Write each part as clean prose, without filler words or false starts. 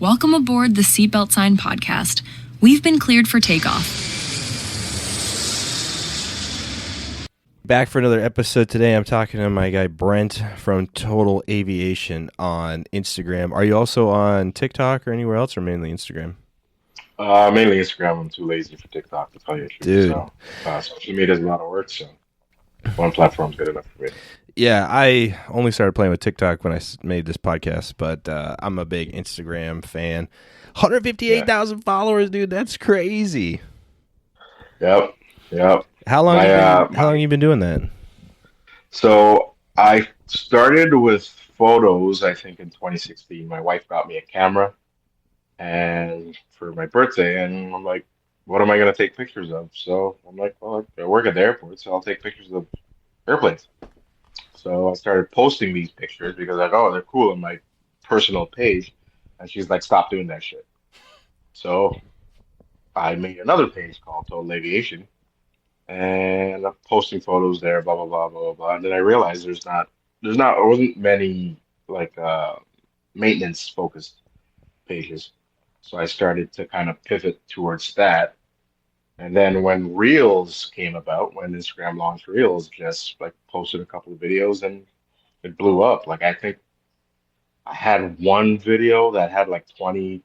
Welcome aboard the Seatbelt Sign podcast. We've been cleared for takeoff. Back for another episode today. I'm talking to my guy Brent from Total Aviation on Instagram. Are you also on TikTok or anywhere else, or mainly Instagram? Mainly Instagram. I'm too lazy for TikTok, to tell you the truth. Dude. So social media is a lot of work, so one platform's good enough for me. Yeah, I only started playing with TikTok when I made this podcast, but I'm a big Instagram fan. 158,000 followers, dude. That's crazy. Yep. How long have you been doing that? So I started with photos, I think, in 2016. My wife got me a camera, and for my birthday, and I'm like, what am I going to take pictures of? So I'm like, well, I work at the airport, so I'll take pictures of airplanes. So I started posting these pictures because I go, oh, they're cool on my personal page. And she's like, stop doing that shit. So I made another page called Total Aviation, and I'm posting photos there, blah blah blah blah blah blah. And then I realized there wasn't many like maintenance focused pages. So I started to kind of pivot towards that. And then when Reels came about, when Instagram launched Reels, just like posted a couple of videos and it blew up. Like I think I had one video that had like 20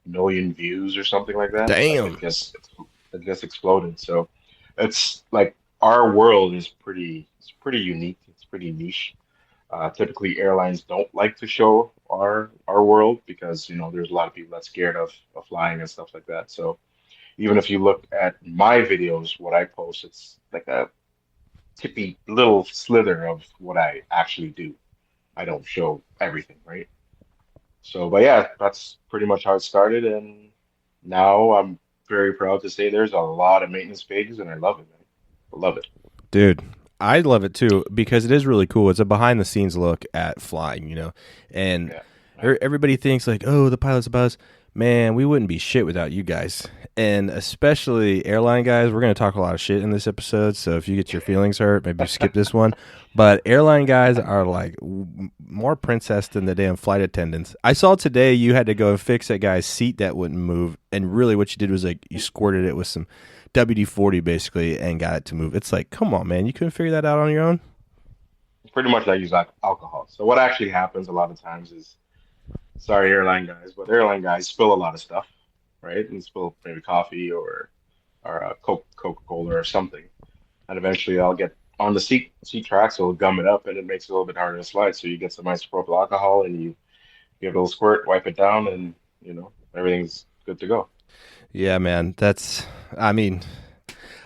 million views or something like that. Damn. Like it just exploded. So it's like our world is pretty unique. It's pretty niche. Typically airlines don't like to show our world because there's a lot of people that's scared of flying and stuff like that. So even if you look at my videos, what I post, it's like a tippy little slither of what I actually do. I don't show everything, right? So, but yeah, that's pretty much how it started. And now I'm very proud to say there's a lot of maintenance pages, and I love it, man. I love it. Dude, I love it too because it is really cool. It's a behind the scenes look at flying, and everybody thinks like, oh, the pilot's a buzz. Man, we wouldn't be shit without you guys. And especially airline guys, we're going to talk a lot of shit in this episode. So if you get your feelings hurt, maybe skip this one. But airline guys are like more princess than the damn flight attendants. I saw today you had to go and fix that guy's seat that wouldn't move. And really what you did was like you squirted it with some WD-40 basically and got it to move. It's like, come on, man. You couldn't figure that out on your own? Pretty much I use alcohol. So what actually happens a lot of times is, sorry, airline guys, but airline guys spill a lot of stuff, right? And spill maybe coffee or Coca-Cola or something. And eventually I'll get on the seat tracks, so it'll gum it up and it makes it a little bit harder to slide. So you get some isopropyl alcohol and you give it a little squirt, wipe it down, and everything's good to go. Yeah, man.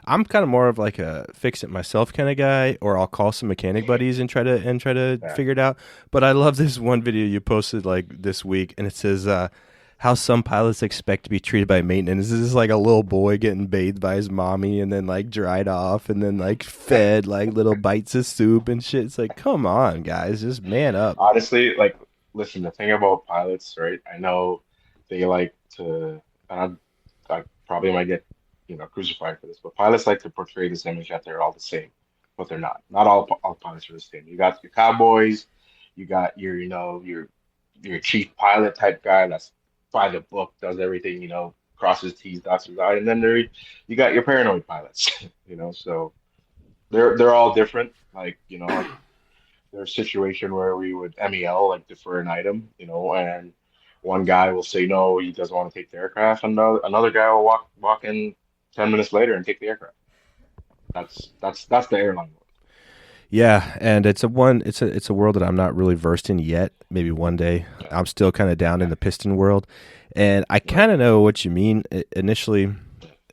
I'm kind of more of like a fix it myself kind of guy, or I'll call some mechanic buddies and try to figure it out. But I love this one video you posted like this week, and it says how some pilots expect to be treated by maintenance. This is like a little boy getting bathed by his mommy, and then like dried off, and then like fed like little bites of soup and shit. It's like, come on, guys, just man up. Honestly, like, listen, the thing about pilots, right? I know they like to, and I probably might get crucified for this, but pilots like to portray this image that they're all the same, but they're not. Not all pilots are the same. You got your cowboys, you got your chief pilot type guy that's by the book, does everything, crosses T's, dots his I, and then you got your paranoid pilots, so they're all different. Like, like there's a situation where we would MEL, like defer an item, and one guy will say no, he doesn't want to take the aircraft, and another guy will walk in 10 minutes later and take the aircraft. That's the airline world. Yeah, and it's a world that I'm not really versed in yet. Maybe one day. I'm still kind of down in the piston world, and I kind of know what you mean. Initially,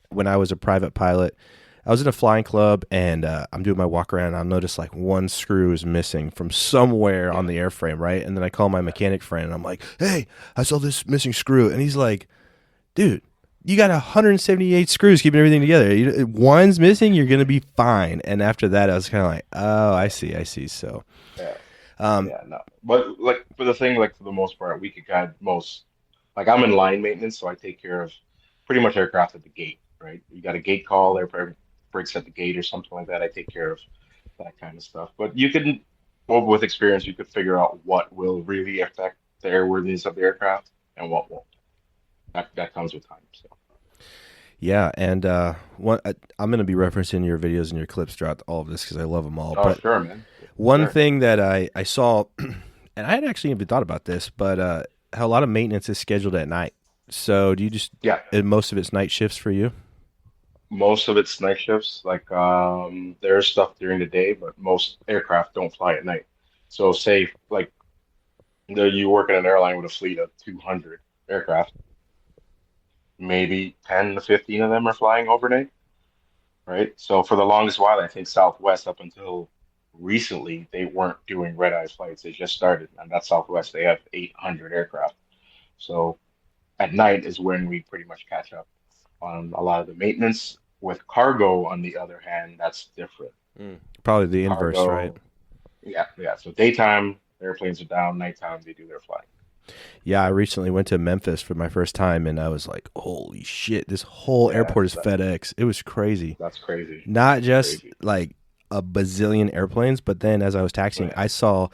when I was a private pilot, I was in a flying club, and I'm doing my walk around, and I'll notice like one screw is missing from somewhere on the airframe, right? And then I call my mechanic friend, and I'm like, "Hey, I saw this missing screw," and he's like, "Dude, you got 178 screws keeping everything together. One's missing, you're gonna be fine." And after that, I was kind of like, "Oh, I see." So, no. But like for the thing, like for the most part, we could guide most. Like I'm in line maintenance, so I take care of pretty much aircraft at the gate, right? You got a gate call, aircraft breaks at the gate or something like that. I take care of that kind of stuff. But you can, well, with experience, you could figure out what will really affect the airworthiness of the aircraft and what won't. that comes with time. So Yeah, and I'm going to be referencing your videos and your clips throughout all of this because I love them all. oh But sure, man, one sure. thing that I saw, and I hadn't actually even thought about this, but how a lot of maintenance is scheduled at night. So do you just Yeah, and most of it's night shifts for you? most of it's night shifts. Like there's stuff during the day, but most aircraft don't fly at night. So say like you work in an airline with a fleet of 200 aircraft, maybe 10 to 15 of them are flying overnight, right? So for the longest while, I think Southwest up until recently they weren't doing red eye flights. They just started, and that's Southwest. They have 800 aircraft. So at night is when we pretty much catch up on a lot of the maintenance. With cargo, on the other hand, that's different. Probably the inverse, right? Cargo, yeah, yeah. So daytime airplanes are down, nighttime they do their flying. Yeah, I recently went to Memphis for my first time, and I was like, "Holy shit! This whole Yeah, airport is FedEx." It was crazy. that's crazy. Not That's just crazy. like a bazillion airplanes, but then as I was taxiing, Yeah, I saw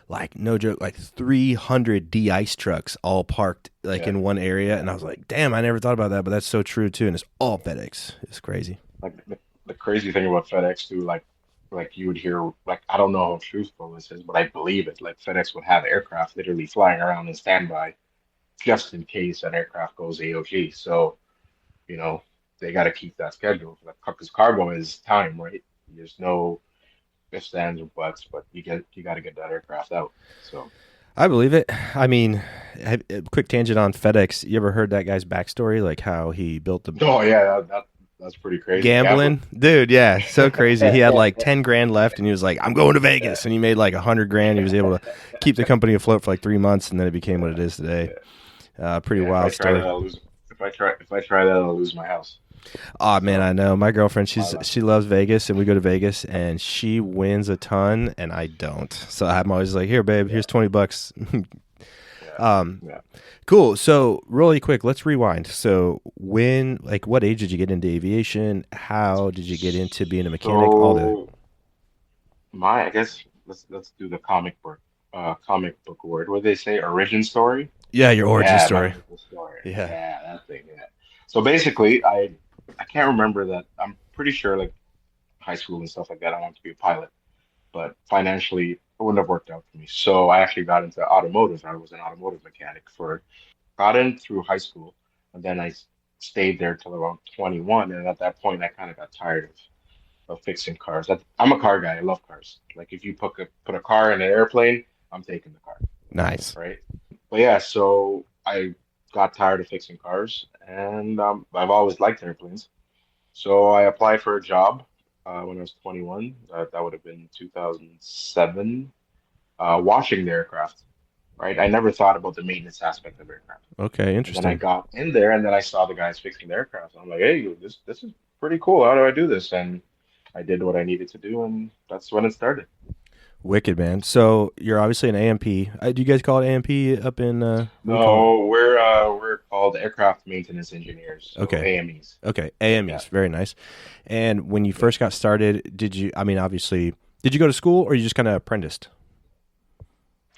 like no joke, like 300 de-ice trucks all parked like yeah, in one area, yeah. and I was like, "Damn, I never thought about that," but that's so true too, and it's all FedEx. It's crazy. Like the crazy thing about FedEx too, like you would hear, like I don't know how truthful this is, but I believe it. Like FedEx would have aircraft literally flying around in standby just in case an aircraft goes AOG. So, you know, they got to keep that schedule. Like, because cargo is time, right? There's no ifs, ands, or buts, but you got to get that aircraft out. So, I believe it. I mean, a quick tangent on FedEx. You ever heard that guy's backstory, like how he built the oh yeah, that's pretty crazy. Gambling. gambling? Dude, yeah, so crazy. He had like 10 grand left, and he was like, "I'm going to Yeah, Vegas," and he made like 100 grand. He was able to keep the company afloat for like 3 months, and then it became what it is today. yeah, Pretty yeah. If I wild try that, story. I'll lose. If I try that, I'll lose my house. Oh man, So, I know. My girlfriend, I don't she loves Vegas, and we go to Vegas, and she wins a ton, and I don't. So I'm always like, "Here, babe, yeah, here's $20." yeah, um, yeah. Cool. So really quick, let's rewind. So when, like, what age did you get into aviation? How did you get into being a mechanic? All the So I guess let's do the comic book word. What do they say? Origin story? yeah, your origin Yeah, my story. origin story. Yeah. Yeah, that thing. Yeah. So basically, I can't remember that. I'm pretty sure like high school and stuff like that. I wanted to be a pilot, but financially it wouldn't have worked out for me. So I actually got into automotive. I was an automotive mechanic for got in through high school, and then stayed there till around 21. And at that point, I kind of got tired of fixing cars. I'm a car guy. I love cars. Like if you put a car in an airplane, I'm taking the car, Nice. right? But yeah, so I got tired of fixing cars, and I've always liked airplanes. So I applied for a job when I was 21. That would have been 2007, washing the aircraft. Right? I never thought about the maintenance aspect of aircraft. Okay, And then I interesting. got in there, and then I saw the guys fixing the aircraft. I'm like, hey, this is pretty cool. How do I do this? And I did what I needed to do, and that's when it started. Wicked, man. So you're obviously an AMP. Do you guys call it AMP up in what do you call it? No, we're called aircraft maintenance engineers, so Okay. AMEs. Okay. Yeah. AMEs. Very nice. And when you Yeah. first got started, did you, I mean, obviously, did you go to school or you just kind of apprenticed?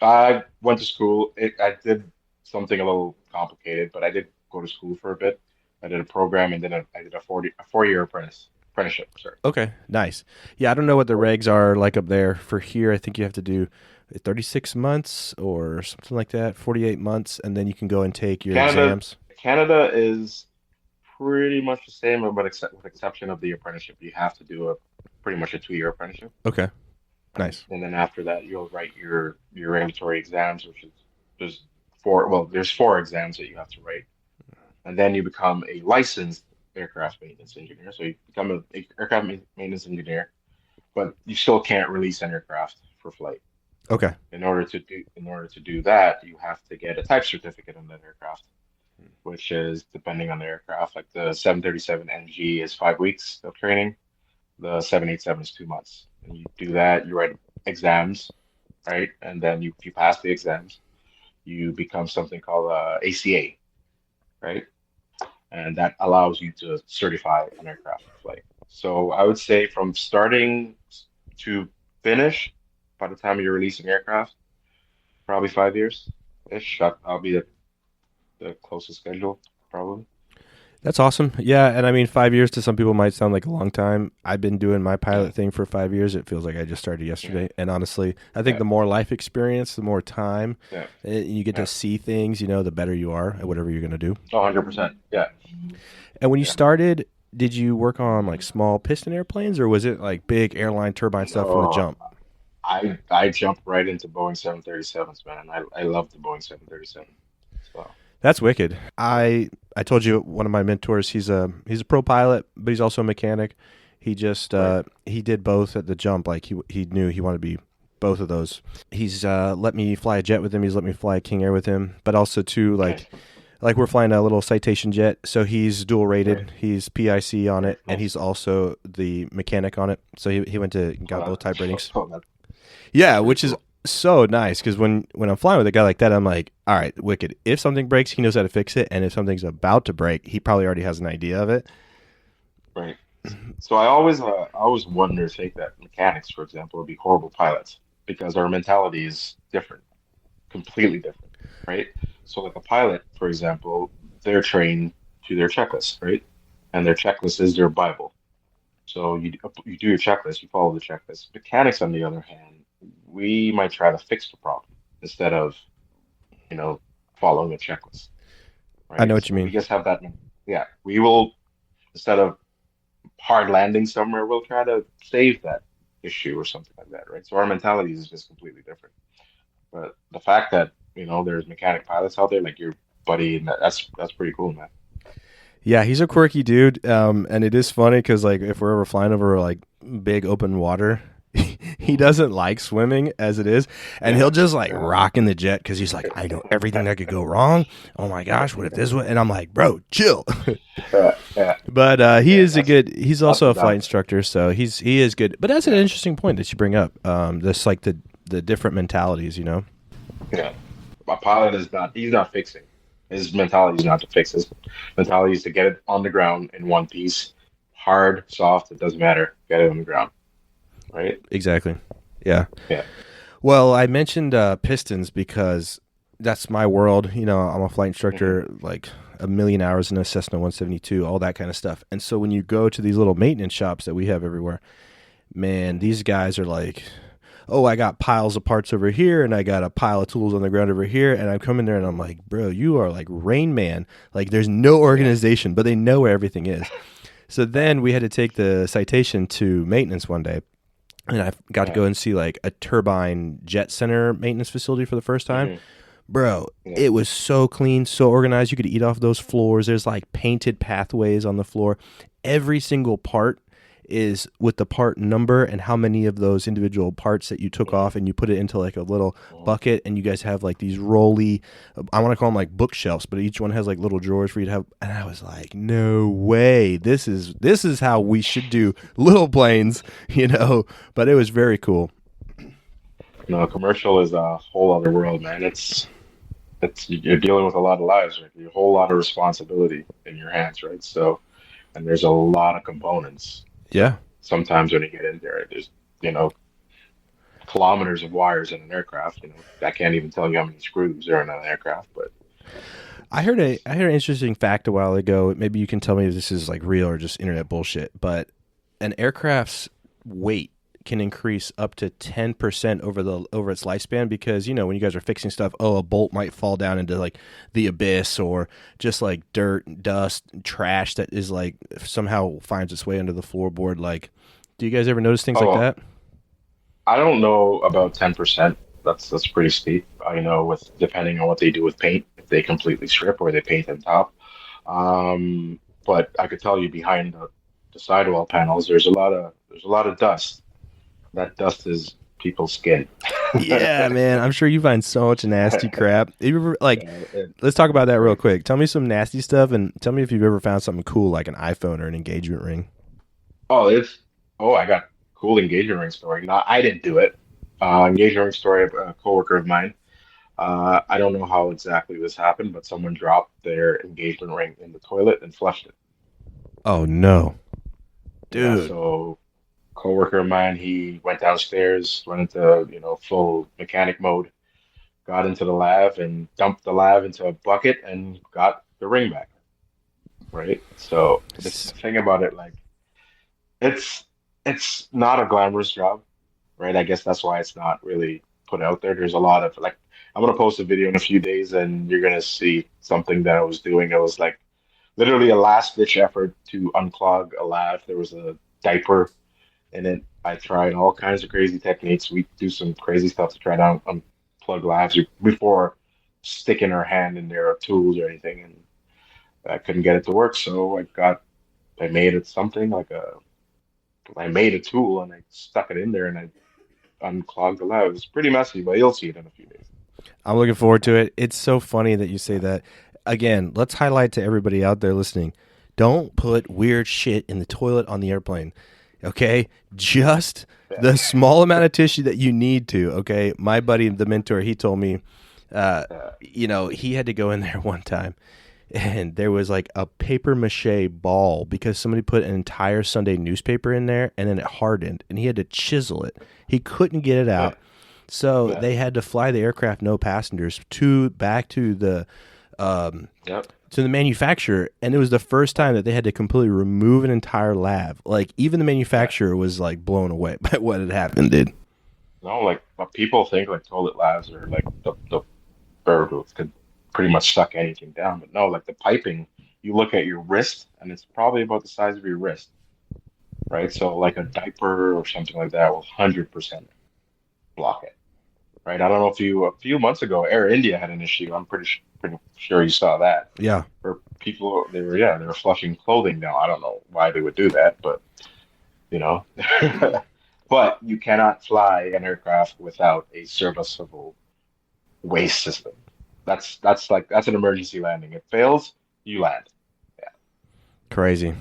I went to school. I did something a little complicated, but I did go to school for a bit. I did a program, and then I did a 4 year apprenticeship. Sorry, Okay, nice. Yeah, I don't know what the 4 years. regs are like up there. For here, I think you have to do 36 months or something like that, 48 months, and then you can go and take your Canada, exams. Canada is pretty much the same, but with exception of the apprenticeship, you have to do a pretty much a 2 year apprenticeship, Okay, right? nice. And then after that, you'll write your regulatory exams, which is there's four. Well, there's four exams that you have to write, and then you become a licensed aircraft maintenance engineer. So you become a aircraft maintenance engineer, but you still can't release an aircraft for flight. Okay, In order to do that, you have to get a type certificate on that aircraft, which is depending on the aircraft. Like the 737 NG is 5 weeks of training. The 787 is 2 months. And you do that, you write exams, right? And then if you pass the exams, you become something called ACA, right? And that allows you to certify an aircraft for flight. So I would say from starting to finish, by the time you're releasing aircraft, probably 5 years ish. I'll be the closest schedule, probably. That's awesome. Yeah, and I mean, 5 years to some people might sound like a long time. I've been doing my Yeah, pilot thing for 5 years. It feels like I just started yeah, yesterday. And honestly, I think yeah, the more life experience, the more time yeah, you get to yeah. see things, the better you are at whatever you're going to do. 100%. Yeah, And when you yeah. started, did you work on like small piston airplanes or was it like big airline turbine stuff from the No, jump? I jumped right into Boeing 737s, man. I love the Boeing 737. So That's wicked. I told you one of my mentors. He's a pro pilot, but he's also a mechanic. He just right, he did both at the jump. Like he knew he wanted to be both of those. He's let me fly a jet with him. He's let me fly a King Air with him. But also too nice, like we're flying a little Citation jet, so he's dual right, rated. He's PIC on right, it, and nice. he's also the mechanic on it. So he went to Oh, got both type ratings. that's Yeah, pretty which is cool. so nice because when I'm flying with a guy like that, I'm like, all right, wicked. If something breaks, he knows how to fix it, and if something's about to break, he probably already has an idea of it. Right. So I always wonder, think that mechanics, for example, would be horrible pilots because our mentality is different, completely different, right? So like a pilot, for example, they're trained to their checklist, right? And their checklist is their Bible. So you do your checklist, you follow the checklist. Mechanics, on the other hand, we might try to fix the problem instead of, you know, following a checklist, I know right? what you So we mean. just have that. Yeah, we will instead of hard landing somewhere, we'll try to save that issue or something like that, right? So our mentality is just completely different. But the fact that there's mechanic pilots out there, like your buddy, and that's pretty cool, man. Yeah, he's a quirky dude, and it is funny because like if we're ever flying over like big open water, he Hmm. doesn't like swimming as it is, and Yeah, he'll just like yeah, rock in the jet because he's like, I know everything that could go wrong. Oh my gosh, what if this? And I'm like, bro, chill. yeah, But he yeah. is a good. He's That's also the a flight downside. instructor, so he is good. But that's an Yeah, interesting point that you bring up. This like the different mentalities, you know. yeah. A pilot is not. He's not fixing. His mentality is not to fix. His mentality is to get it on the ground in one piece, hard, soft. It doesn't matter. Get it on the ground, right? Exactly. Yeah. Yeah. Well, I mentioned pistons because that's my world. I'm a flight Hmm. instructor, like a million hours in a Cessna 172, all that kind of stuff. And so when you go to these little maintenance shops that we have everywhere, man, Hmm. these guys are like, oh, I got piles of parts over here and I got a pile of tools on the ground over here. And I come in there and I'm like, bro, you are like Rain Man. Like there's no Yeah. organization, but they know where everything is. So then we had to take the Citation to maintenance one day. And I got to Yeah. go and see like a turbine jet center maintenance facility for the first time. Hmm. Bro, Yeah. it was so clean, so organized. You could eat off those floors. There's like painted pathways on the floor. Every single part is with the part number and how many of those individual parts that you took Hmm. off, and you put it into like a little Hmm. bucket, and you guys have like these rolly, I want to call them like bookshelves, but each one has like little drawers for you to have. And I was like, no way, this is how we should do little planes, But it was very cool. No, commercial is a whole other world, man. It's you're dealing with a lot of lives, right? A whole lot of responsibility in your hands, right? So, and there's a lot of components. Yeah. So sometimes when you get in there, there's you know kilometers of wires in an aircraft. I can't even tell you how many screws are in an aircraft, but I heard an interesting fact a while ago. Maybe you can tell me if this is like real or just internet bullshit. But an aircraft's weight can increase up to 10% over its lifespan because when you guys are fixing stuff, oh, a bolt might fall down into like the abyss or just like dirt, dust, trash that is like somehow finds its way under the floorboard. Like, do you guys ever notice things like oh, that? I don't know about 10%. That's pretty steep. I know with depending on what they do with paint, if they completely strip or they paint on top. But I could tell you behind the sidewall panels, there's a lot of dust. That dust is people's skin. Yeah, man. I'm sure you find so much nasty crap. You ever, like, Yeah, let's talk about that real right. quick. Tell me some nasty stuff and tell me if you've ever found something cool like an iPhone or an engagement ring. Oh, I got cool engagement ring story. Not I didn't do it. Engagement ring story of a coworker of mine. I don't know how exactly this happened, but someone dropped their engagement ring in the toilet and flushed it. Oh no, Yeah, dude. so coworker of mine, he went downstairs, went into, full mechanic mode, got into the lab and dumped the lab into a bucket and got the ring back. right? So the thing about it, like it's it's not a glamorous job, right? I guess that's why it's not really put out there. There's a lot of like I'm gonna post a video in a few days and you're gonna see something that I was doing. It was like literally a last ditch effort to unclog a lav. There was a diaper in it. I tried all kinds of crazy techniques. We do some crazy stuff to try to unplug lavs before sticking our hand in there or tools or anything, and I couldn't get it to work. So I made it something like I made a tool and I stuck it in there and I unclogged the lav. It was pretty messy, but you'll see it in a few days. I'm looking forward to it. It's so funny that you say that. Again, let's highlight to everybody out there listening. Don't put weird shit in the toilet on the airplane. Okay? Just the small amount of tissue that you need to. Okay? My buddy, the mentor, he told me, he had to go in there one time and there was like a paper mache ball because somebody put an entire Sunday newspaper in there and then it hardened and he had to chisel it. He couldn't get it out. So they had to fly the aircraft, no passengers, back to the to the manufacturer, and it was the first time that they had to completely remove an entire lav. Like even the manufacturer was like blown away by what had happened, dude. No, like but people think like toilet lavs are like the bird could pretty much suck anything down, but no, like the piping. You look at your wrist, and it's probably about the size of your wrist, right? So like a diaper or something like that will 100% block it, right? I don't know if you a few months ago, Air India had an issue. I'm pretty sure you saw that. Yeah. Where people they were flushing clothing down. I don't know why they would do that, but you know. But you cannot fly an aircraft without a serviceable waste system. That's an emergency landing. It fails, you land. Yeah. Crazy.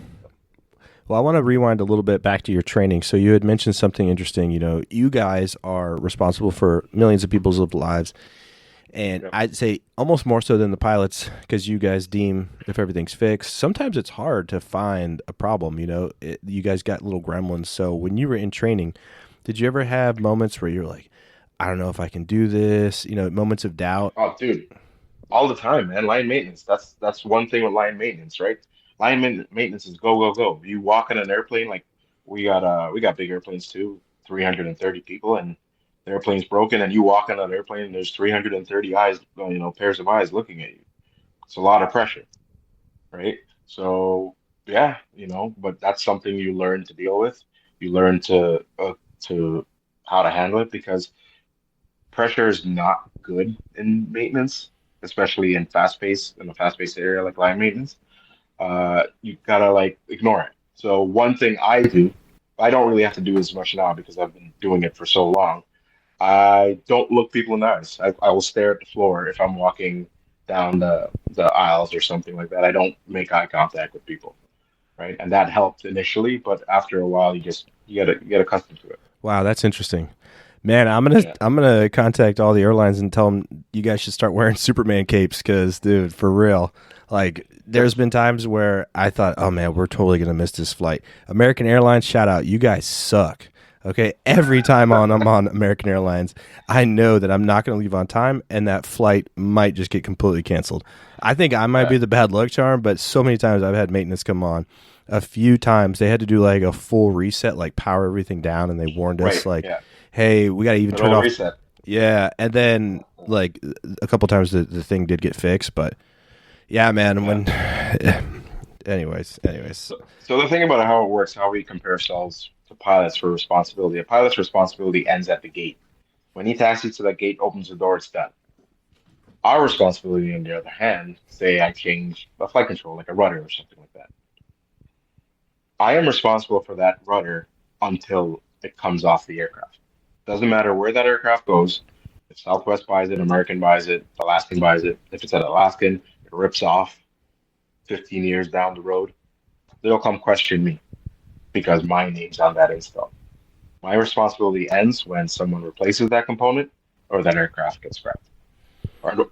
Well, I want to rewind a little bit back to your training. So you had mentioned something interesting. You guys are responsible for millions of people's lives. And I'd say almost more so than the pilots because you guys deem if everything's fixed. Sometimes it's hard to find a problem. You guys got little gremlins. So when you were in training, did you ever have moments where you're like, I don't know if I can do this, moments of doubt? Oh, dude, all the time, man. Line maintenance. That's one thing with line maintenance, right? Maintenance is go go go. You walk in an airplane like we got big airplanes too, 330 people, and the airplane's broken, and you walk on that airplane, and there's 330 eyes, pairs of eyes looking at you. It's a lot of pressure, right? So yeah, but that's something you learn to deal with. You learn to how to handle it because pressure is not good in maintenance, especially in a fast-paced area like line maintenance. You gotta like ignore it. So one thing I do, I don't really have to do as much now because I've been doing it for so long. I don't look people in the eyes. I will stare at the floor if I'm walking down the aisles or something like that. I don't make eye contact with people, right? And that helped initially, but after a while, you get accustomed to it. Wow, that's interesting. Man, I'm gonna contact all the airlines and tell them you guys should start wearing Superman capes because, dude, for real, like there's been times where I thought, oh man, we're totally gonna miss this flight. American Airlines, shout out, you guys suck. Okay, every time I'm on American Airlines, I know that I'm not gonna leave on time, and that flight might just get completely canceled. I think I might be the bad luck charm, but so many times I've had maintenance come on. A few times they had to do like a full reset, like power everything down, and they warned us hey, we got to even turn off. Reset. Yeah. And then like a couple times the thing did get fixed, but yeah, man, when anyways. So the thing about how it works, how we compare ourselves to pilots for responsibility, a pilot's responsibility ends at the gate. When he taxis to that gate, opens the door, it's done. Our responsibility, on the other hand, say I change a flight control, like a rudder or something like that. I am responsible for that rudder until it comes off the aircraft. Doesn't matter where that aircraft goes. If Southwest buys it, American buys it, Alaskan buys it. If it's at Alaskan, it rips off 15 years down the road. They'll come question me because my name's on that install. My responsibility ends when someone replaces that component or that aircraft gets scrapped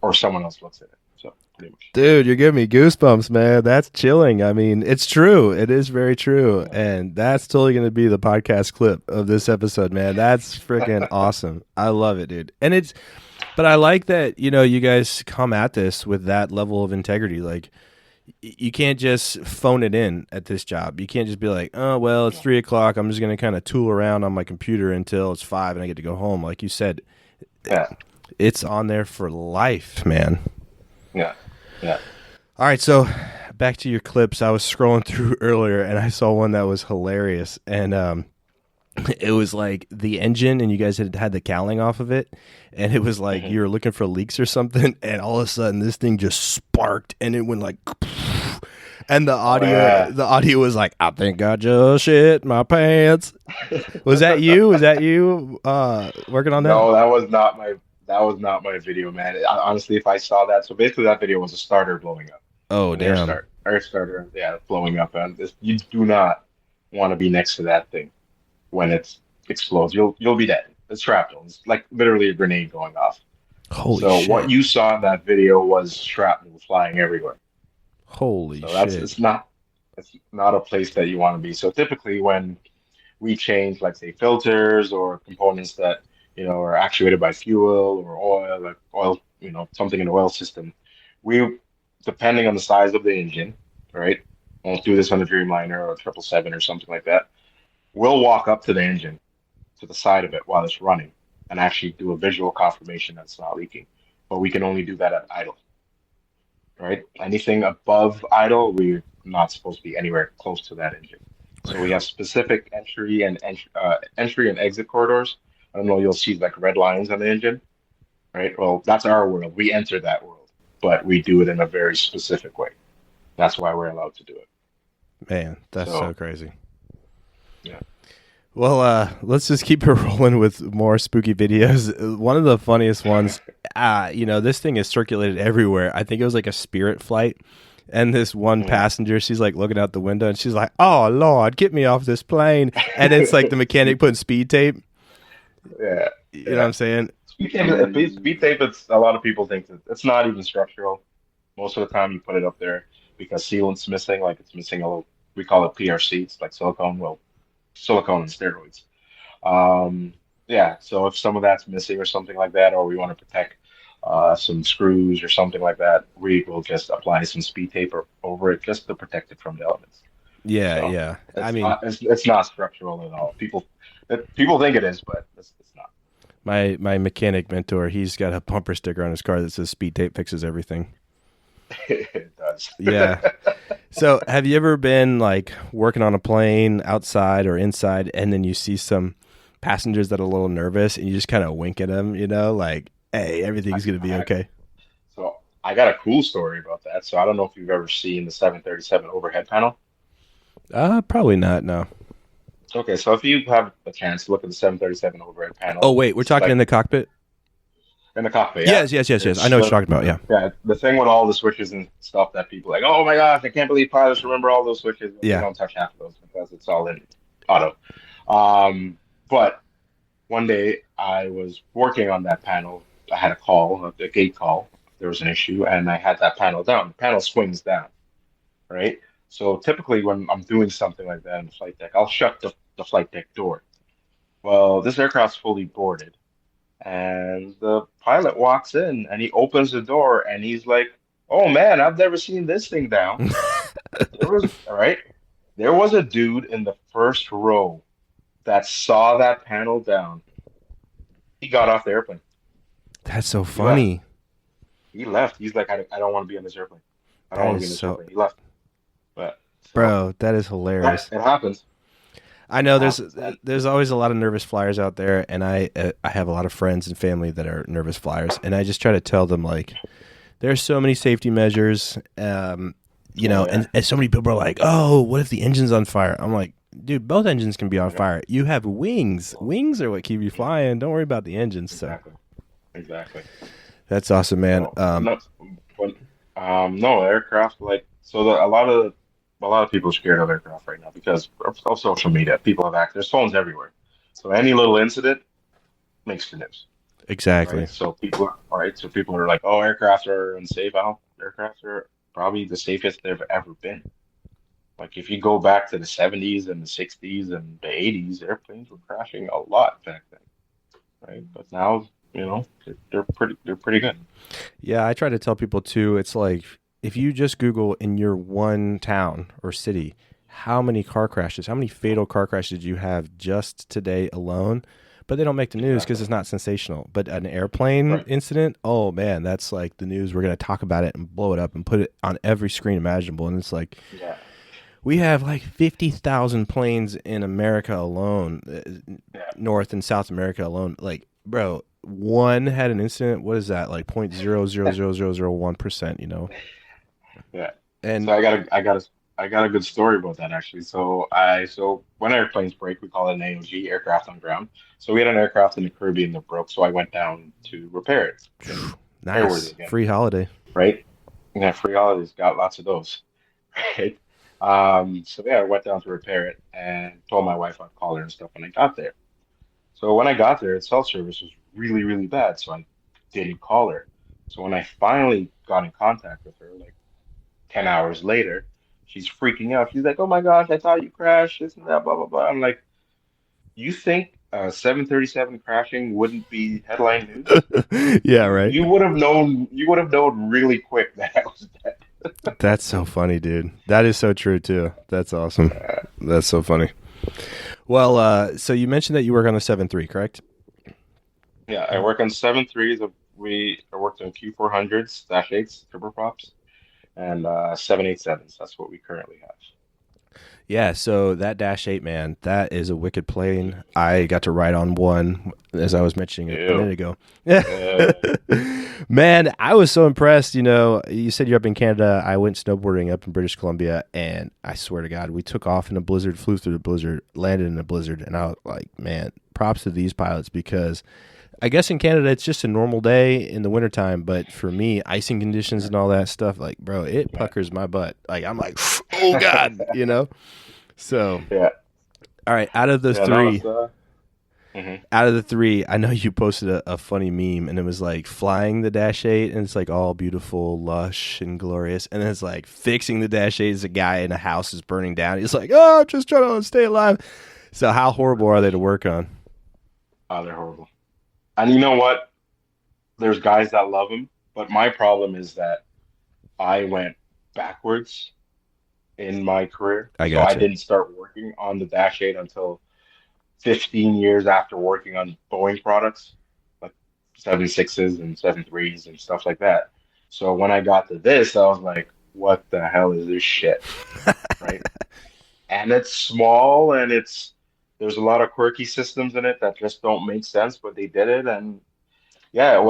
or someone else looks at it. So pretty much. Dude, you're giving me goosebumps, man. That's chilling. I mean, it's true. It is very true. And that's totally going to be the podcast clip of this episode, man. That's freaking awesome. I love it, dude. But I like that, you guys come at this with that level of integrity. Like, You can't just phone it in at this job. You can't just be like, oh, well, it's 3 o'clock. I'm just going to kind of tool around on my computer until it's 5 and I get to go home. Like you said, Yeah. it's on there for life, man. Yeah. Yeah. All right. So back to your clips. I was scrolling through earlier and I saw one that was hilarious. And it was like the engine and you guys had the cowling off of it. And it was like you were looking for leaks or something. And all of a sudden this thing just sparked and it went like... And the audio was like, I think I just shit my pants. Was that you? Was that you working on that? No, that was not my video, man. Honestly, if I saw that, so basically that video was a starter blowing up. Oh, damn. Air starter, yeah, blowing up. And you do not want to be next to that thing when it explodes. You'll be dead. It's shrapnel. It's like literally a grenade going off. Holy shit. So what you saw in that video was shrapnel flying everywhere. Holy So shit. it's not a place that you want to be. So typically when we change, like say filters or components that, are actuated by fuel or oil, like oil, something in the oil system, we, depending on the size of the engine, right? Won't do this on a Dreamliner or a 777 or something like that. We'll walk up to the engine, to the side of it while it's running and actually do a visual confirmation that it's not leaking. But we can only do that at idle. Right? Anything above idle, we're not supposed to be anywhere close to that engine. So we have specific entry and exit corridors. I don't know, you'll see like red lines on the engine, right? Well, that's our world. We enter that world, but we do it in a very specific way. That's why we're allowed to do it. Man, that's so crazy. Yeah. Well, let's just keep it rolling with more spooky videos. One of the funniest ones, this thing is circulated everywhere. I think it was like a Spirit flight. And this one passenger, she's like looking out the window and she's like, oh, Lord, get me off this plane. And it's like the mechanic putting speed tape. Yeah. You know what I'm saying? Speed tape, it's, a lot of people think that it's not even structural. Most of the time you put it up there because sealant's missing, like it's missing a little, we call it PRC, it's like silicone and steroids. So if some of that's missing or something like that, or we want to protect some screws or something like that, we will just apply some speed tape over it just to protect it from the elements. Yeah. It's not structural at all. People think it is, but it's not. My mechanic mentor, he's got a bumper sticker on his car that says speed tape fixes everything. It does. Yeah. So have you ever been like working on a plane outside or inside and then you see some passengers that are a little nervous and you just kind of wink at them, like, hey, everything's going to be okay? So I got a cool story about that. So I don't know if you've ever seen the 737 overhead panel. Probably not, no. Okay, so if you have a chance to look at the 737 overhead panel. Oh, wait, we're talking in the cockpit? In the cockpit, yeah. Yes. I know what you're talking about, yeah. Yeah, the thing with all the switches and stuff that people like, oh my gosh, I can't believe pilots remember all those switches. Yeah. They don't touch half of those because it's all in auto. But one day I was working on that panel. I had a call, a gate call. There was an issue, and I had that panel down. The panel swings down, right? So typically when I'm doing something like that in the flight deck, I'll shut the flight deck door. Well, this aircraft's fully boarded. And the pilot walks in and he opens the door and he's like, oh man, I've never seen this thing down. There was a dude in the first row that saw that panel down. He got off the airplane. That's so funny. He left. He's like, I don't want to be on this airplane. I don't want to be on this airplane. He left. But bro, that is hilarious. It happens. I know there's always a lot of nervous flyers out there, and I have a lot of friends and family that are nervous flyers, and I just try to tell them like there's so many safety measures, and so many people are like, oh, what if the engine's on fire? I'm like, dude, both engines can be on fire. You have wings. Wings are what keep you flying. Don't worry about the engines. Exactly. That's awesome, man. No aircraft a lot of people are scared of aircraft right now because of social media. People have access. There's phones everywhere. So any little incident makes the news. Exactly. Right? So people are like, oh, aircraft are unsafe. Aircraft are probably the safest they've ever been. Like if you go back to the 70s and the 60s and the 80s, airplanes were crashing a lot back then. Right? But now, they're pretty good. Yeah, I try to tell people too, it's like if you just Google in your one town or city, how many car crashes, how many fatal car crashes did you have just today alone? But they don't make the news because Exactly. it's not sensational. But an airplane Right. incident, oh man, that's like the news. We're going to talk about it and blow it up and put it on every screen imaginable. And it's like, Yeah. we have like 50,000 planes in America alone, Yeah. North and South America alone. Like, bro, one had an incident. What is that? Like 0.00001%, you know? Yeah. So And I got a good story about that actually. So when airplanes break, we call it an AOG, aircraft on ground. So we had an aircraft in the Caribbean that broke, so I went down to repair it, get it airworthy nice. again, Free holiday. right? Yeah, free holidays, got lots of those, right? So yeah, I went down to repair it and told my wife I'd call her and stuff when I got there. So when I got there, cell service was really, really bad, so I didn't call her. So when I finally got in contact with her, like 10 hours later, she's freaking out. She's like, "Oh my gosh, I thought you crashed, this and that, blah, blah, blah." I'm like, "You think 737 crashing wouldn't be headline news? Yeah, You, right. you would have known, you would have known really quick that I was dead." That's so funny, dude. That is so true too. That's awesome. That's so funny. Well, so you mentioned that you work on the 7.3, correct? Yeah, I work on 7.3s. I worked on Q400s, Dash 8s, turboprops, and 787s. That's what we currently have. Yeah, so that Dash 8, man, that is a wicked plane. I got to ride on one, as I was mentioning a Ew. minute ago. Uh, Man, I was so impressed. You know, you said you're up in Canada. I went snowboarding up in British Columbia, and I swear to God, we took off in a blizzard, flew through the blizzard, landed in a blizzard, and I was like, man, props to these pilots because I guess in Canada it's just a normal day in the wintertime, but for me, icing conditions and all that stuff, like, bro, it yeah. puckers my butt. Like, I'm like, oh God, you know? So, Yeah. all right, out of those Yeah, no, three, it's mhm. out of the three, I know you posted a funny meme, and it was like flying the Dash 8, and it's like all beautiful, lush, and glorious. And then it's like fixing the Dash 8 as a guy in a house is burning down. He's like, oh, I'm just trying to stay alive. So, how horrible are they to work on? Oh, they're horrible. And you know what? There's guys that love them, but my problem is that I went backwards in my career. I So I gotcha. didn't start working on the Dash 8 until 15 years after working on Boeing products, like 7.6s and 7.3s and stuff like that. So when I got to this, I was like, what the hell is this shit? Right? And it's small and there's a lot of quirky systems in it that just don't make sense, but they did it. And yeah,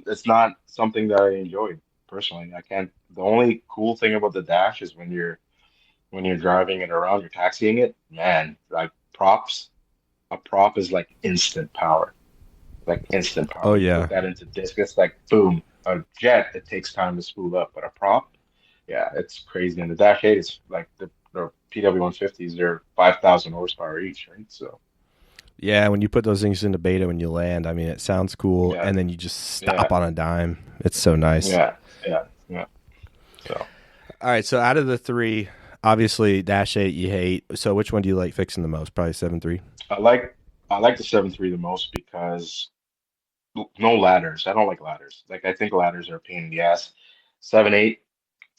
it's not something that I enjoyed personally. I can't, the only cool thing about the Dash is when you're driving it around, you're taxiing it, man, like props, a prop is like instant Oh, power. You put yeah. that into disc, it's like boom. A jet, it takes time to spool up, but a prop, yeah, it's crazy. And the Dash 8 is like the PW150s, they're 5,000 horsepower each, right? So Yeah, when you put those things into beta when you land, I mean, it sounds cool, yeah, and then you just stop yeah, on a dime. It's so nice. yeah, yeah, yeah. So All right, so out of the three, obviously Dash 8 you hate. So which one do you like fixing the most? Probably 7.3. I like I like the 7.3 the most because no ladders. I don't like ladders. Like I think ladders are a pain in the ass. 7.8,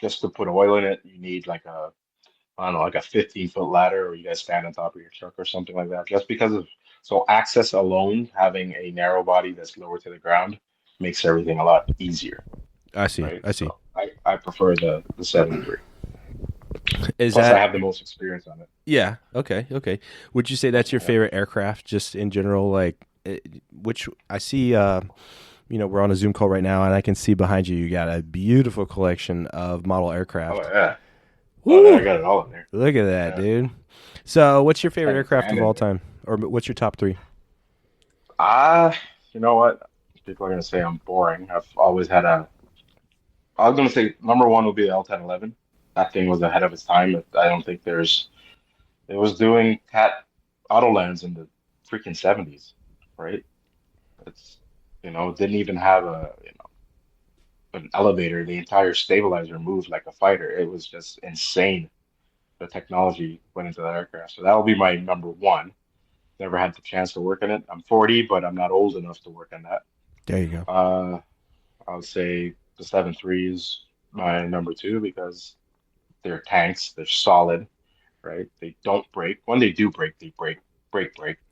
just to put oil in it, you need like I don't know, like a 15-foot ladder, or you guys stand on top of your truck or something like that. Just because of so access alone, having a narrow body that's lower to the ground makes everything a lot easier, I see. right? I see. So I prefer the 7.3. Is Plus, I that have the most experience on it. yeah? Okay. Okay. Would you say that's your Yeah. favorite aircraft, just in general? Like, which I see. You know, we're on a Zoom call right now, and I can see behind you. You got a beautiful collection of model Oh aircraft. yeah. Oh yeah, I Woo! got it all in there. Look at that, Yeah. dude. So, what's your favorite Had the aircraft fan of in all there. time, or what's your top three? Ah, you know what? People are gonna say I'm boring. I've always had a. I was gonna say number one would be the L 1011. That thing was ahead of its time. I don't think there's. It was doing cat autolands in the freaking 70s, right? It's it didn't even have an elevator. The entire stabilizer moved like a fighter. It was just insane. The technology went into that aircraft. So that'll be my number one. Never had the chance to work on it. I'm 40, but I'm not old enough to work on that. There you go. Uh, I would say the 7.3s. my number two because they're tanks. They're solid, right? They don't break. When they do break, they break.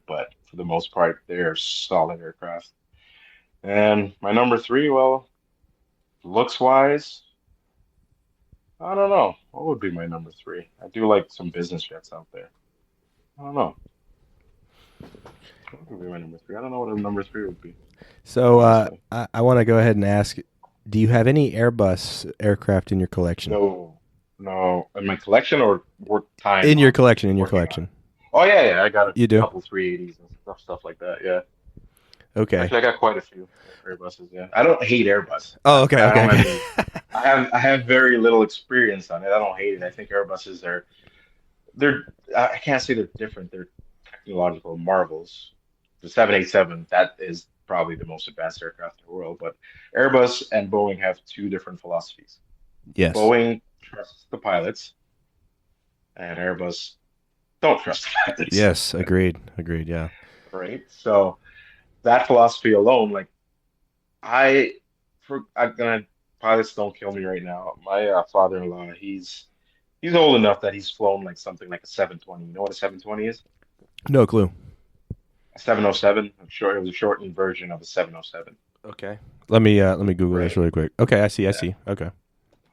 But for the most part, they're solid aircraft. And my number three, well, looks wise, I don't know. What would be my number three? I do like some business jets out there. I don't know. What would be my number three? I don't know what a number three would be, So honestly. I want to go ahead and ask, do you have any Airbus aircraft in your collection? No, no. In my collection or work time In your on collection, in your working on it? collection. Oh yeah. I got a You do? couple 380s and stuff like that. Yeah. Okay. Actually, I got quite a few Airbuses. Yeah. I don't hate Airbus. Oh, okay, I okay, don't have okay. any. I have very little experience on it. I don't hate it. I think Airbuses are they're I can't say they're different. They're technological marvels. The 787, that is probably the most advanced aircraft in the world. But Airbus and Boeing have two different philosophies. Yes. Boeing trusts the pilots, and Airbus don't trust the pilots. Yes, agreed. Agreed, yeah. Right? So that philosophy alone, like I, I'm gonna pilots don't kill me right now. My father-in-law, he's old enough that he's flown like something like a 720. You know what a 720 is? No clue. A 707. I'm sure it was a shortened version of a 707. Okay. Let me Google this Right. really quick. Okay, I see, I Yeah. see. Okay.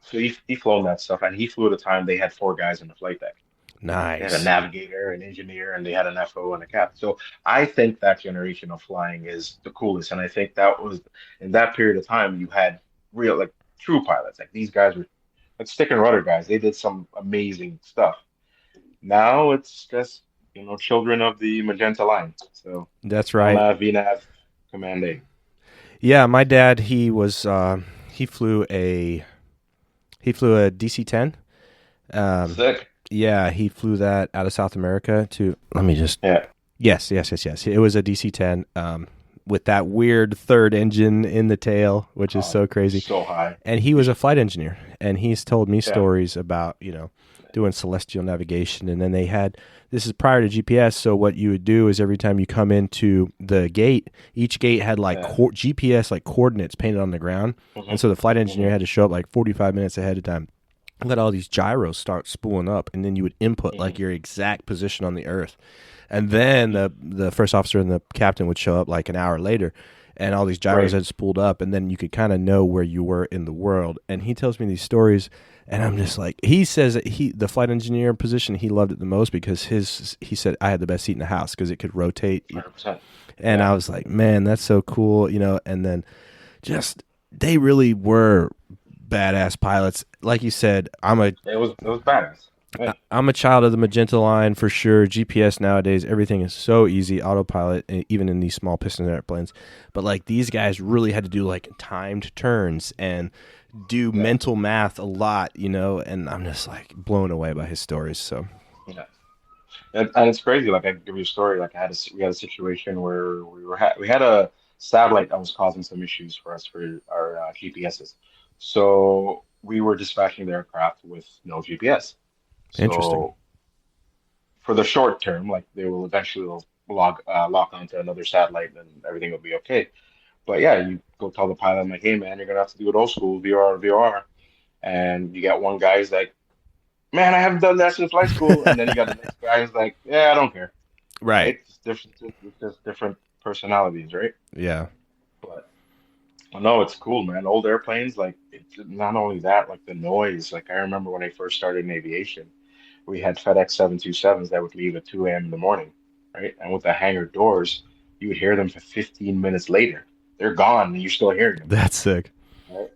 So he flown that stuff, and he flew at a time they had four guys in the flight deck. They had a Nice. navigator, an engineer, and they had an FO and a cap. So I think that generation of flying is the coolest, and I think that was in that period of time you had real like true pilots. Like these guys were like stick and rudder guys. They did some amazing stuff. Now it's just children of the magenta line. So That's right. LNAV, VNAV, Command A. Yeah, my dad, he flew a DC-10. Um, Sick. yeah, he flew that out of South America to. Let me just. Yeah. Yes. It was a DC-10 with that weird third engine in the tail, which is so crazy. So high. And he was a flight engineer, and he's told me Yeah. stories about doing celestial navigation. And then they had, this is prior to GPS, so what you would do is every time you come into the gate, each gate had like Yeah. GPS like coordinates painted on the ground. Mhm. And so the flight engineer had to show up like 45 minutes ahead of time, let all these gyros start spooling up, and then you would input like your exact position on the earth. And then the first officer and the captain would show up like an hour later, and all these gyros Right. had spooled up, and then you could kind of know where you were in the world. And he tells me these stories, and I'm just like, he says that the flight engineer position, he loved it the most because he said I had the best seat in the house because it could rotate. 100%. And I was like, man, that's so cool, and then just they really were badass pilots. Like you said, It was badass. Yeah. I'm a child of the magenta line for sure. GPS nowadays, everything is so easy, autopilot, even in these small piston airplanes. But like these guys really had to do like timed turns and do mental math a lot, and I'm just like blown away by his stories. So Yeah. And it's crazy. Like I can give you a story. Like we had a situation where we had a satellite that was causing some issues for us for our GPSs. So we were dispatching the aircraft with no GPS. interesting. So for the short term, like they will eventually lock onto another satellite and everything will be okay. But yeah, you go tell the pilot, I'm like, hey man, you're gonna have to do it old school, VOR. And you got one guy who's like, man, I haven't done that since flight school. And then you got the next guy who's like, yeah, I don't care. Right. Right? It's just different personalities, right? Yeah. But no, it's cool, man. Old airplanes, like it's not only that, like the noise. Like I remember when I first started in aviation, we had FedEx 727s that would leave at 2 a.m. in the morning, right? And with the hangar doors, you would hear them for 15 minutes later. They're gone and you're still hearing them. That's sick. Right?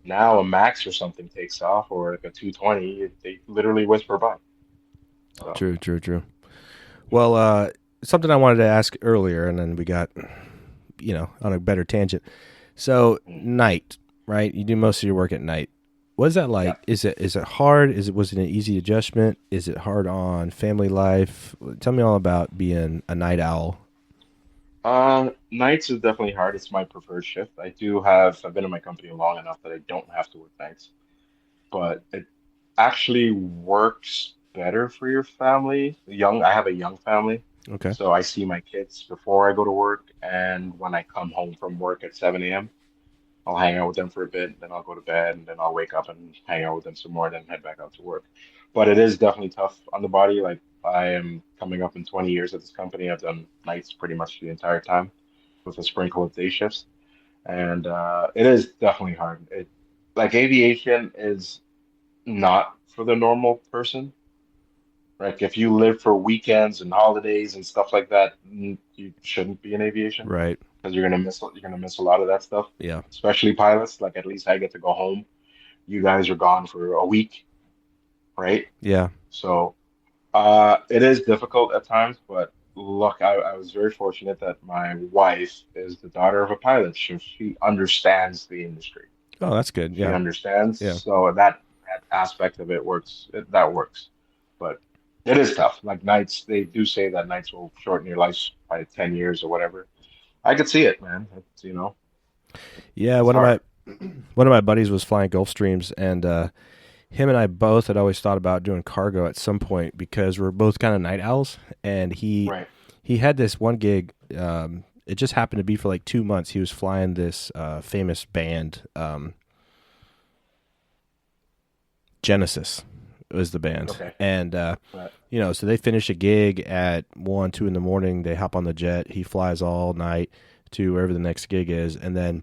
Now a Max or something takes off or like a 220, they literally whisper by. So True. Well, something I wanted to ask earlier, and then we got, on a better tangent. So night, right? You do most of your work at night. What is that like? yeah. Is it hard? Was it an easy adjustment? Is it hard on family life? Tell me all about being a night owl. Nights is definitely hard. It's my preferred shift. I've been in my company long enough that I don't have to work nights, but it actually works better for your family. I have a young family, Okay. so I see my kids before I go to work and when I come home from work at 7 a.m. I'll hang out with them for a bit, then I'll go to bed, and then I'll wake up and hang out with them some more, then head back out to work. But it is definitely tough on the body. Like I am coming up in 20 years at this company. I've done nights pretty much the entire time with a sprinkle of day shifts, and it is definitely hard. Like aviation is not for the normal person. Like if you live for weekends and holidays and stuff like that, you shouldn't be in aviation Right. because you're gonna miss a lot of that stuff. Yeah. Especially pilots. Like at least I get to go home. You guys are gone for a week, right? Yeah. So it is difficult at times, but look, I was very fortunate that my wife is the daughter of a pilot. She understands the industry. Oh, that's good. She Yeah. understands. Yeah. So that aspect of it works. That works. But it is tough. Like nights, they do say that nights will shorten your life by 10 years or whatever. I could see it, man. Yeah. It's One of hard. my buddies was flying Gulfstreams, and him and I both had always thought about doing cargo at some point because we're both kind of night owls. And Right. he had this one gig. It just happened to be for like 2 months. He was flying this famous band, Genesis was the band. Okay. And Right. so they finish a gig at 1, 2 in the morning. They hop on the jet. He flies all night to wherever the next gig is, and then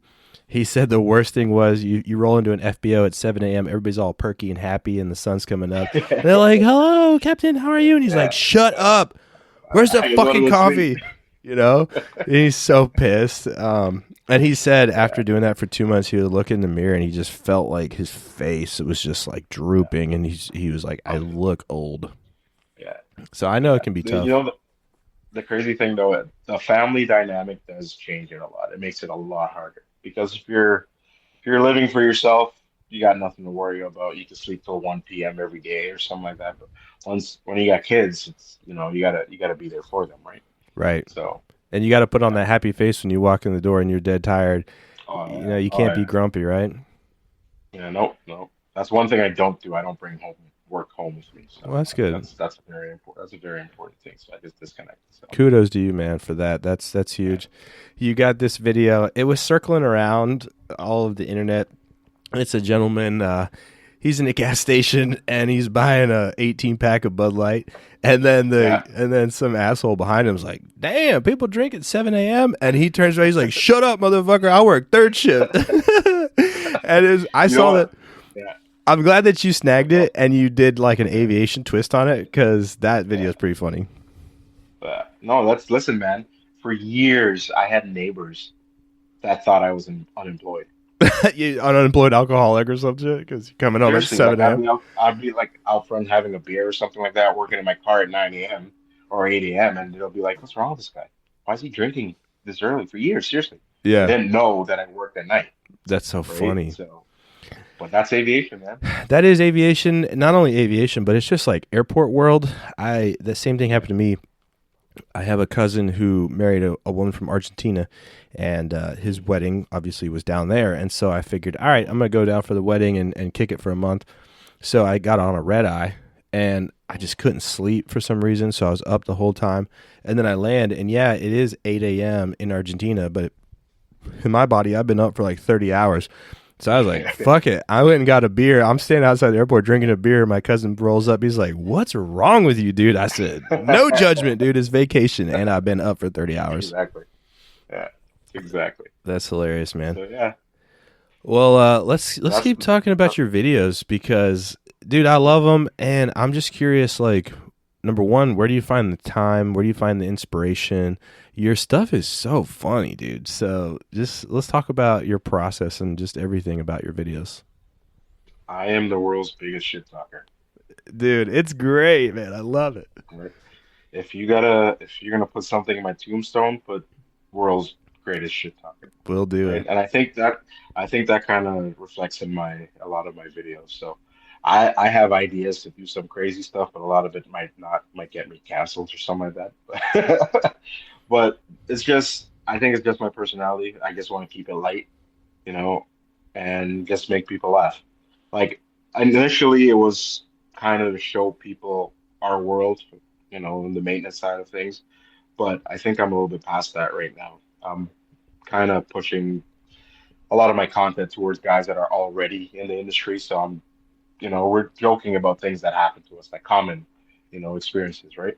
he said the worst thing was you roll into an FBO at 7 a.m. Everybody's all perky and happy, and the sun's coming up. They're like, "Hello, Captain, how are you?" And he's like, "Shut up! Where's the I just fucking wanted to coffee?" sleep. And he's so pissed. And he said after doing that for 2 months, he would look in the mirror and he just felt like his face, it was just like drooping, and he was like, "I look old." Yeah. So I know it can be tough. The crazy thing though, the family dynamic does change it a lot. It makes it a lot harder because if you're living for yourself, you got nothing to worry about. You can sleep till 1 p.m. every day or something like that. But when you got kids, it's you gotta be there for them, right? Right. So And you got to put on that happy face when you walk in the door and you're dead tired. yeah. You Oh can't be yeah. grumpy, right? Yeah, no. That's one thing I don't do. I don't bring home work home with me. So Well, that's good. that's very important. That's a very important thing. So I just disconnect. So Kudos to you, man, for that. That's huge. You got this video. It was circling around all of the internet. It's a gentleman. He's in a gas station and he's buying a 18 pack of Bud Light, and then yeah. some asshole behind him is like, "Damn, people drink at 7 a.m." And he turns around, he's like, "Shut up, motherfucker! I work third shift." I You know saw what? that. Yeah. I'm glad that you snagged it and you did like an aviation twist on it, because that video is pretty funny. No, listen, man. For years, I had neighbors that thought I was unemployed. You an unemployed alcoholic or some shit because you're coming home at Seriously, 7 like a.m. I'd be like out front having a beer or something like that, working in my car at 9 a.m. or 8 a.m. and they'll be like, "What's wrong with this guy? Why is he drinking this early?" For years, seriously. They Yeah, didn't know that I worked at night, that's so right? funny. So, but that's aviation, man. That is aviation. Not only aviation, but it's just like airport world. The same thing happened to me. I have a cousin who married a woman from Argentina, and his wedding obviously was down there. And so I figured, all right, I'm going to go down for the wedding and kick it for a month. So I got on a red eye, and I just couldn't sleep for some reason. So I was up the whole time. And then I land, and yeah, it is 8 a.m. in Argentina, but in my body, I've been up for like 30 hours. So I was like, fuck it. I went and got a beer. I'm standing outside the airport drinking a beer. My cousin rolls up. He's like, "What's wrong with you, dude?" I said, "No judgment, dude. It's vacation." And I've been up for 30 hours. Exactly. Yeah, exactly. That's hilarious, man. So yeah, Well, let's that's keep talking about your videos because, dude, I love them. And I'm just curious, like, number one, where do you find the time? Where do you find the inspiration? Your stuff is so funny, dude. So just let's talk about your process and just everything about your videos. I am the world's biggest shit talker. Dude, it's great, man. I love it. Right? If you're gonna put something in my tombstone, put world's greatest shit talker. We'll do Right? it. And I think that kind of reflects in my a lot of my videos. So I have ideas to do some crazy stuff, but a lot of it might get me canceled or something like that. But I think it's just my personality. I just want to keep it light, you know, and just make people laugh. Like initially, it was kind of to show people our world, in the maintenance side of things. But I think I'm a little bit past that right now. I'm kind of pushing a lot of my content towards guys that are already in the industry. So we're joking about things that happen to us, like common, experiences, right?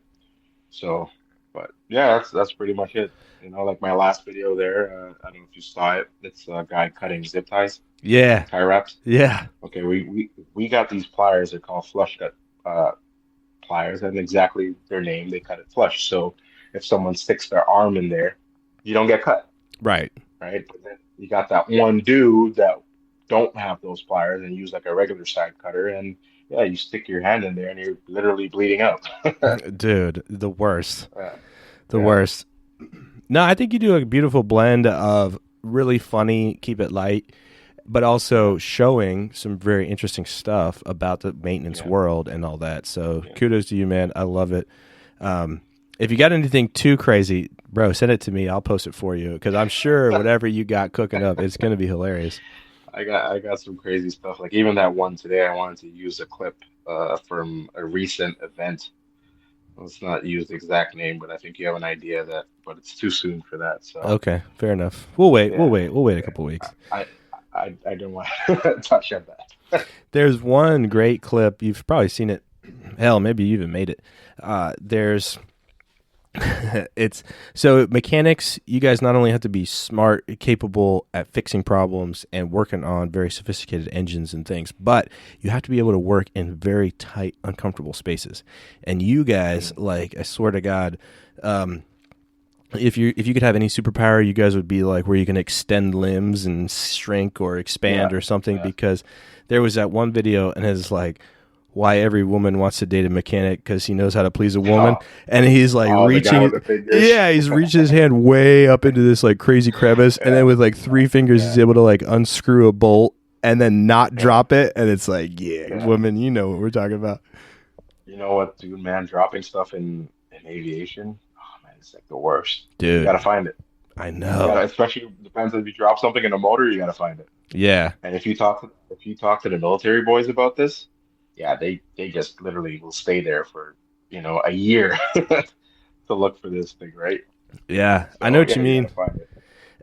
So, but yeah, that's pretty much it. Like my last video there, I don't know if you saw it. It's a guy cutting zip ties, Yeah. like tie wraps. Yeah. Okay, we got these pliers. They're called flush cut pliers, and exactly their name. They cut it flush. So if someone sticks their arm in there, you don't get cut, Right. right? But then you got that one dude that don't have those pliers and use like a regular side cutter, and yeah, you stick your hand in there and you're literally bleeding out. Dude, the worst. Yeah, The yeah, worst. No, I think you do a beautiful blend of really funny, keep it light, but also showing some very interesting stuff about the maintenance yeah, world and all that. So yeah. kudos to you, man. I love it. If you got anything too crazy, bro, send it to me. I'll post it for you because I'm sure whatever you got cooking up, it's going to be hilarious. I got some crazy stuff. Like even that one today, I wanted to use a clip from a recent event. Let's not use the exact name, but I think you have an idea that, but it's too soon for that. So Okay, fair enough. We'll wait. We'll yeah, wait. We'll wait a yeah. couple weeks. I don't want to touch on that. There's one great clip. You've probably seen it. Hell, maybe you even made it. There's it's so mechanics, you guys not only have to be smart, capable at fixing problems and working on very sophisticated engines and things, but you have to be able to work in very tight, uncomfortable spaces. And you guys, like, I swear to God, if you could have any superpower, you guys would be like where you can extend limbs and shrink or expand Yeah, or something, yeah. because there was that one video and it's like why every woman wants to date a mechanic because he knows how to please a woman, Oh, and he's like oh, the guy reaching, with the fingers. yeah, he's reaching his hand way up into this like crazy crevice, and Yeah, then with like three fingers yeah, he's able to like unscrew a bolt and then not yeah, drop it, and it's like, yeah, yeah. woman, you know what we're talking about. You know what, dude, man, dropping stuff in aviation, oh man, it's like the worst. You Dude, gotta find it. I You gotta, know. especially depends if you drop something in a motor, you gotta find it. Yeah. And if you talk to the military boys about this, yeah, they just literally will stay there for, a year to look for this thing, right? Yeah, I know So what yeah, you you gotta mean. find it.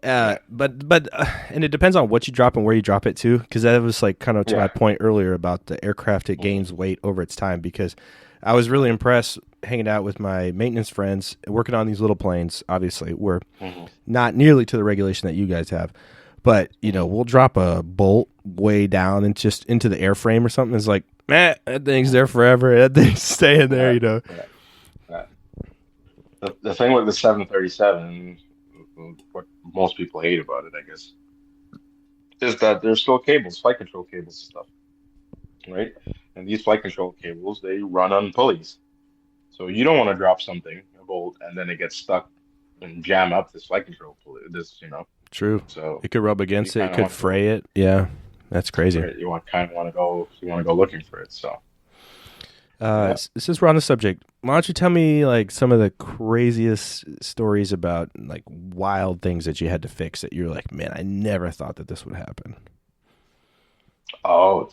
Yeah, But and it depends on what you drop and where you drop it too, because that was like kind of to my yeah. point earlier about the aircraft. It Mhm. gains weight over its time, because I was really impressed hanging out with my maintenance friends working on these little planes. Obviously, we're Mhm. not nearly to the regulation that you guys have, but Mhm. we'll drop a bolt way down and just into the airframe or something. It's like, man, that thing's Mhm. there forever. That thing's staying there. Yeah, yeah, yeah. The thing with the 737, what most people hate about it, I guess, is that there's still cables, flight control cables and stuff, right? And these flight control cables, they run on pulleys. So you don't want to drop something, a bolt, and then it gets stuck and jam up this flight control pulley. True. So It could rub you against it. It kind of could want to go, fray it. Yeah, that's crazy. right? You want to go looking for it. So yeah. Since we're on the subject, why don't you tell me like some of the craziest stories about like wild things that you had to fix that you're like, man, I never thought that this would happen. Oh,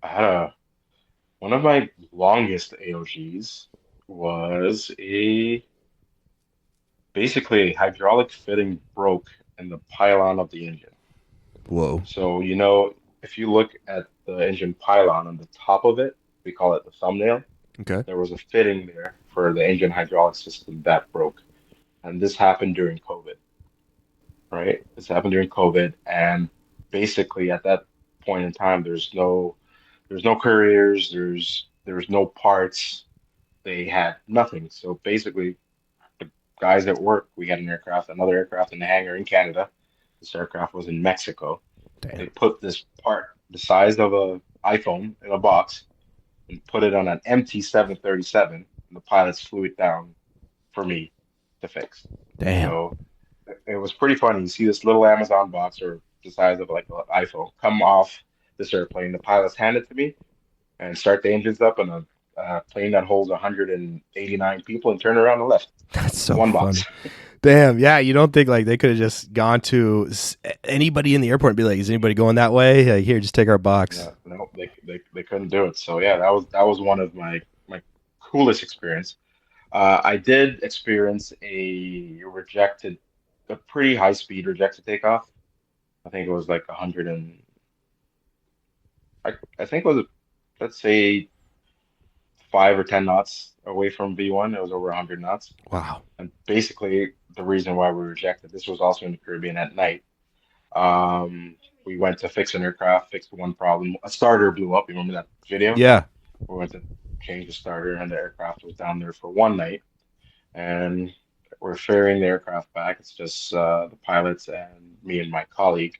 I had one of my longest AOGs was basically a hydraulic fitting broke in the pylon of the engine. Whoa. So, if you look at the engine pylon on the top of it, we call it the thumbnail. Okay. There was a fitting there for the engine hydraulic system that broke. And this happened during COVID, right? This happened during COVID. And basically at that point in time, there's no couriers, there's no parts. They had nothing. So basically the guys at work, we had another aircraft in the hangar in Canada. This aircraft was in Mexico. They Damn. put this part the size of a iPhone in a box and put it on an empty 737, and the pilots flew it down for me to fix. Damn. So it was pretty funny. You see this little Amazon box or the size of like an iPhone come off this airplane. The pilots hand it to me and start the engines up on a plane that holds 189 people and turn around and left. That's so One funny. box. Damn. Yeah. You don't think like they could have just gone to anybody in the airport and be like, is anybody going that way? Like, here, just take our box. Yeah, no, they couldn't do it. So yeah, that was one of my coolest experience. I did experience a pretty high speed rejected takeoff. I think it was like 100 and I think it was, let's say, 5 or 10 knots away from V1. It was over 100 knots. Wow. And basically, the reason why we rejected this was also in the Caribbean at night. Um, we went to fix an aircraft, fixed one problem. A starter blew up. You remember that video? Yeah. We went to change the starter, and the aircraft was down there for one night. And we're ferrying the aircraft back. It's just the pilots and me and my colleague.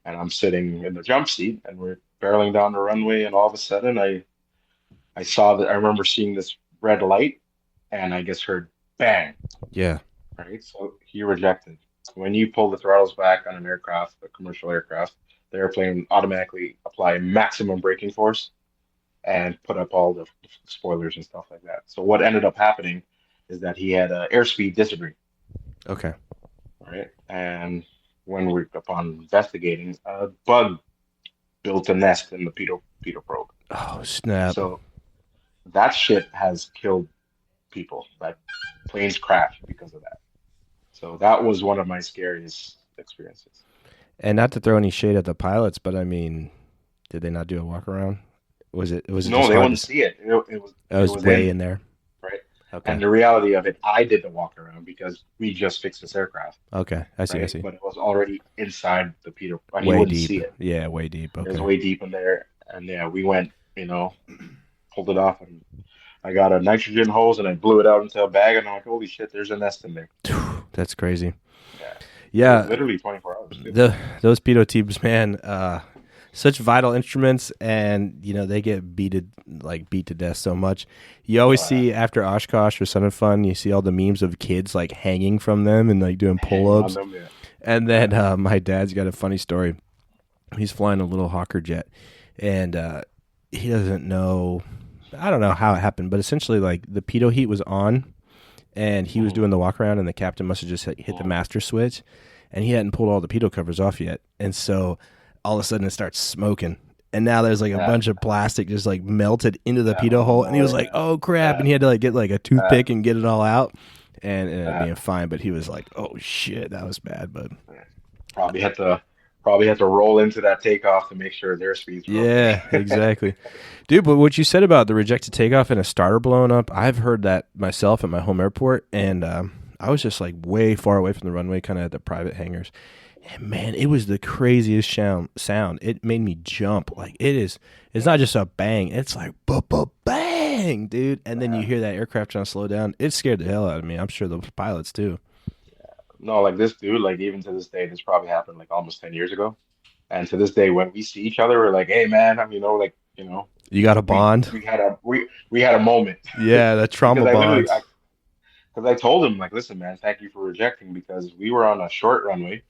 And I'm sitting in the jump seat, and we're barreling down the runway. And all of a sudden, I saw that. I remember seeing this red light, and I just heard bang. Yeah. Right? So he rejected. When you pull the throttles back on an aircraft, a commercial aircraft, the airplane automatically apply maximum braking force and put up all the spoilers and stuff like that. So what ended up happening is that he had an airspeed disagreement, Okay. right? And when we, upon investigating, a bug built a nest in the pitot probe. Oh, snap. So that shit has killed people. That planes crash because of that. So that was one of my scariest experiences. And not to throw any shade at the pilots, but I mean, did they not do a walk around? Was it No, just they hard wouldn't to- see it. It was way in there. right? Okay. And the reality of it, I did the walk around because we just fixed this aircraft. Okay. I see. Right? I see. But it was already inside the Peter. And you Way wouldn't deep. see it. Yeah, way deep. It was Okay. way deep in there. And yeah, we went, pulled it off, and I got a nitrogen hose and I blew it out into a bag, and I'm like, holy shit, there's a nest in there. That's crazy. Yeah. It was Yeah. literally 24 hours. Those pitot tubes, man, such vital instruments, and they get beat to death so much. You always see after Oshkosh or Sun and Fun, you see all the memes of kids like hanging from them and like doing pull-ups. On them, yeah. And then my dad's got a funny story. He's flying a little Hawker jet, and he doesn't know. I don't know how it happened, but essentially, like the pitot heat was on, and he was doing the walk around, and the captain must have just hit the master switch, and he hadn't pulled all the pitot covers off yet, and so all of a sudden it starts smoking. And now there's like a bunch of plastic just like melted into the pitot hole, and he was like, "Oh crap!" And he had to like get like a toothpick and get it all out, and it ended up being fine. But he was like, "Oh shit, that was bad." But Probably had to roll into that takeoff to make sure their speeds were yeah, exactly, dude. But what you said about the rejected takeoff and a starter blowing up, I've heard that myself at my home airport, and I was just like way far away from the runway, kind of at the private hangars. And man, it was the craziest sound. It made me jump. Like it's not just a bang. It's like bang, dude. And then you hear that aircraft trying to slow down. It scared the hell out of me. I'm sure the pilots too. No, like this dude, like even to this day, this probably happened like almost 10 years ago. And to this day, when we see each other, we're like, hey man, You got a bond. we had a moment. Yeah, the trauma bonds. Because I told him, like, listen, man, thank you for rejecting, because we were on a short runway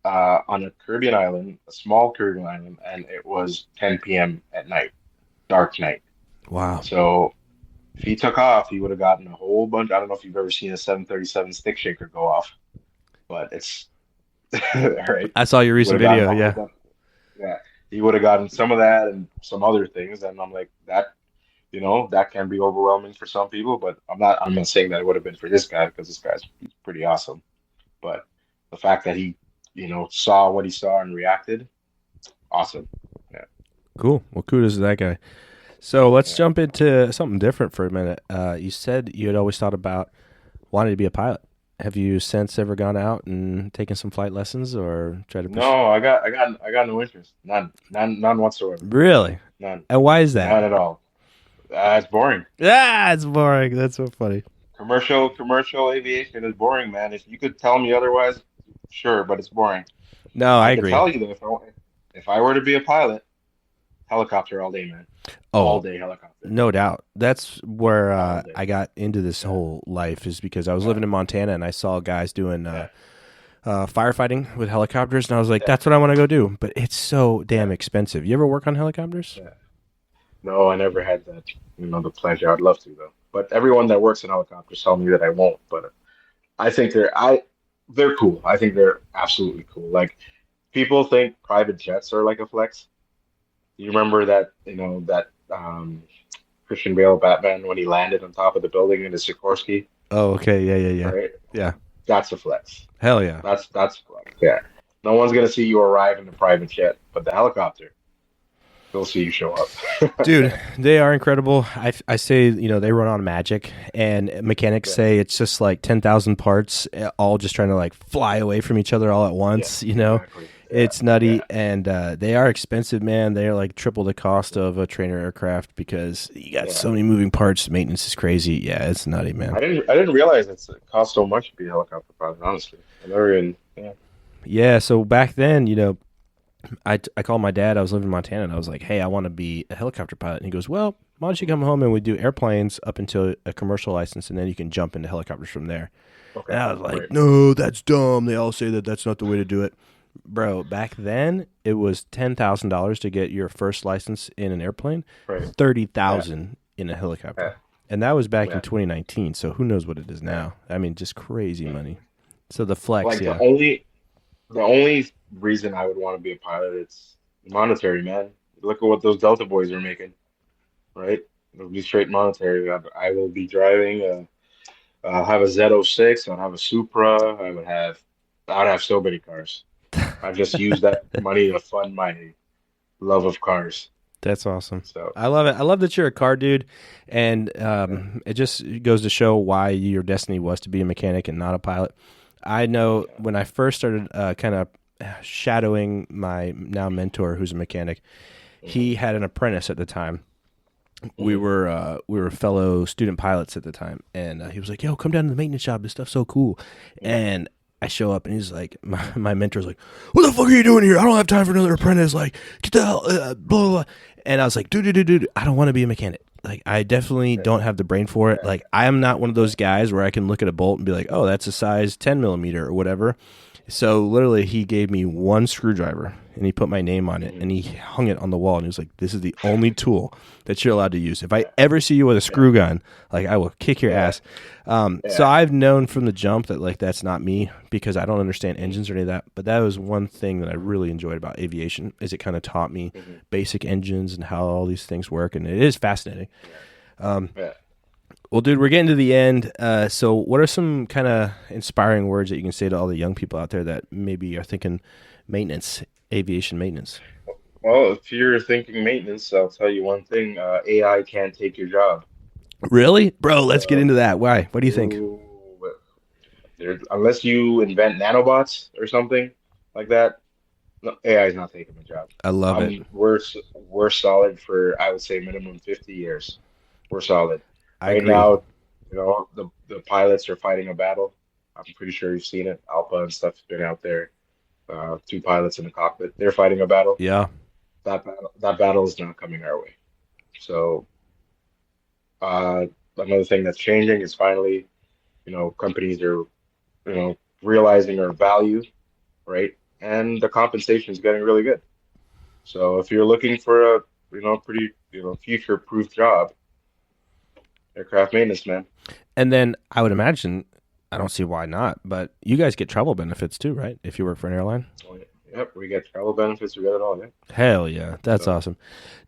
on a Caribbean island, a small Caribbean island, and it was 10 p.m. at night, dark night. Wow. So if he took off, he would have gotten a whole bunch. I don't know if you've ever seen a 737 stick shaker go off, but it's right. I saw your recent Would've video. gotten a Yeah. whole bunch. Yeah, he would have gotten some of that and some other things, and I'm like that. That can be overwhelming for some people, but I'm not saying that it would have been for this guy, because this guy's pretty awesome. But the fact that he, saw what he saw and reacted, awesome. Yeah. Cool. Well, kudos to that guy. So let's jump into something different for a minute. You said you had always thought about wanting to be a pilot. Have you since ever gone out and taken some flight lessons or tried to? No, I got no interest. None whatsoever. Really? None. And why is that? None at all. It's boring. It's boring. That's so funny. Commercial aviation is boring, man. If you could tell me otherwise, sure, but it's boring. No, I could agree. tell you that if I were to be a pilot, helicopter all day, man. All day helicopter. No doubt. That's where All day. I got into this whole life, is because I was living in Montana and I saw guys doing firefighting with helicopters, and I was like, that's what I want to go do. But it's so damn expensive. You ever work on helicopters? Yeah. No, I never had that, the pleasure. I'd love to, though. But everyone that works in helicopters tell me that I won't. But I think they're cool. I think they're absolutely cool. Like, people think private jets are like a flex. You remember that, Christian Bale Batman, when he landed on top of the building in the Sikorsky? Oh, okay. Yeah. Right? Yeah. That's a flex. Hell yeah. That's a flex. Yeah. No one's gonna see you arrive in the private jet, but the helicopter, they'll see you show up. Dude, they are incredible. I say, they run on magic, and mechanics Yeah, say it's just like 10,000 parts, all just trying to like fly away from each other all at yeah, once. exactly. Yeah, It's nutty, yeah, and they are expensive, man. They are like triple the cost of a trainer aircraft because you got yeah. so many moving parts. Maintenance is crazy. Yeah, it's nutty, man. I didn't realize it cost so much to be a helicopter pilot. Honestly, I never even. Yeah. Yeah, so back then, I called my dad. I was living in Montana, and I was like, "Hey, I want to be a helicopter pilot." And he goes, "Well, why don't you come home and we do airplanes up until a commercial license, and then you can jump into helicopters from there." Okay. And I was like, Right. "No, that's dumb. They all say that that's not the way to do it." Bro, back then it was $10,000 to get your first license in an airplane, Right. Yeah. 30,000 in a Yeah. helicopter, and that was back in Yeah. 2019. So who knows what it is Yeah. now? I mean, just crazy money. So the flex, Like yeah. the only reason I would want to be a pilot, it's monetary, man. Look at what those Delta boys are making, right? It'll be straight monetary. I will be driving. I'll have a Z06. I'll have a Supra. I'd have so many cars. I just use that money to fund my love of cars. That's awesome. So I love it. I love that you're a car dude, and yeah. it just goes to show why your destiny was to be a mechanic and not a pilot. I know Yeah. when I first started kind of shadowing my now mentor, who's a mechanic, Hmm. he had an apprentice at the time. We Hmm. were fellow student pilots at the time, and he was like, "Yo, come down to the maintenance shop. This stuff's so cool." Hmm. And I show up, and he's like, my mentor's like, "What the fuck are you doing here? I don't have time for another apprentice. Like, get the hell, blah blah blah." And I was like, dude, I don't want to be a mechanic. Like, I definitely Yeah. don't have the brain for it. Yeah. Like, I am not one of those guys where I can look at a bolt and be like, "Oh, that's a size 10 millimeter or whatever." So literally, he gave me one screwdriver and he put my name on it Hmm. and he hung it on the wall and he was like, "This is the only tool that you're allowed to use. If I Yeah. ever see you with a Yeah. screw gun, like I will kick your Yeah. ass." So Yeah. I've known from the jump that like that's not me because I don't understand engines or any of that. But that was one thing that I really enjoyed about aviation is it kind of taught me Hmm. basic engines and how all these things work, and it is fascinating. Um, Yeah. well, dude, we're getting to the end. So, what are some kind of inspiring words that you can say to all the young people out there that maybe are thinking maintenance, aviation maintenance? Well, if you're thinking maintenance, I'll tell you one thing: AI can't take your job. Really, bro? Let's get So, into that. Why? What do you think? ooh, unless you invent nanobots or something like that, no, AI is not taking the job. I love it. We're solid for I would say minimum 50 years. We're solid. I Right agree. now, the pilots are fighting a battle. I'm pretty sure you've seen it. Alpha and stuff's been out there. Two pilots in the cockpit. They're fighting a battle. Yeah, That battle is not coming our way. So uh, another thing that's changing is finally, companies are, realizing our value, right? And the compensation is getting really good. So if you're looking for a, pretty, future-proof job, aircraft maintenance, man. and then I would imagine I don't see why not, but you guys get travel benefits too, right? If you work for an airline. Oh, yep, we get travel benefits. We get it all. Yeah. Hell yeah, that's So awesome.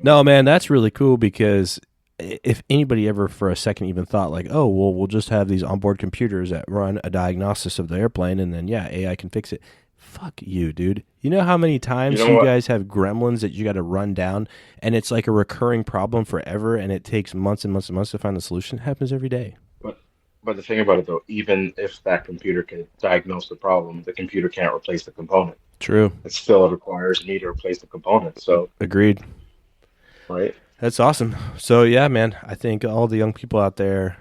No, man, that's really cool because if anybody ever for a second even thought like, "Oh, well, we'll just have these onboard computers that run a diagnosis of the airplane and then yeah, AI can fix it." Fuck you, dude. You know how many you times know you what? guys have gremlins that you got to run down and it's like a recurring problem forever and it takes months and months and months to find the solution? It happens every day. But but the thing about it though, even if that computer can diagnose the problem, the computer can't replace the component. True. It still requires me to replace the component. So Agreed. right. That's awesome. So yeah, man, I think all the young people out there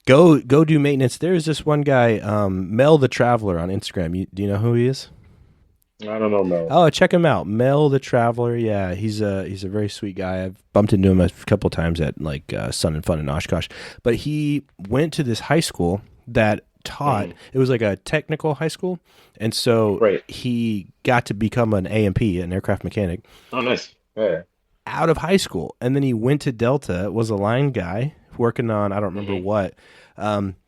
go do maintenance. There's this one guy, Mel the Traveler on Instagram. Do you know who he is? I don't know, Mel. Oh, check him out, Mel the Traveler. Yeah, he's a very sweet guy. I've bumped into him a couple times at like Sun and Fun in Oshkosh. But he went to this high school that taught. Mhm. It was like a technical high school, and so Right. he got to become an A&P, an aircraft mechanic, Oh, nice. Yeah. out of high school, and then he went to Delta, was a line guy working on I don't remember Mhm. what,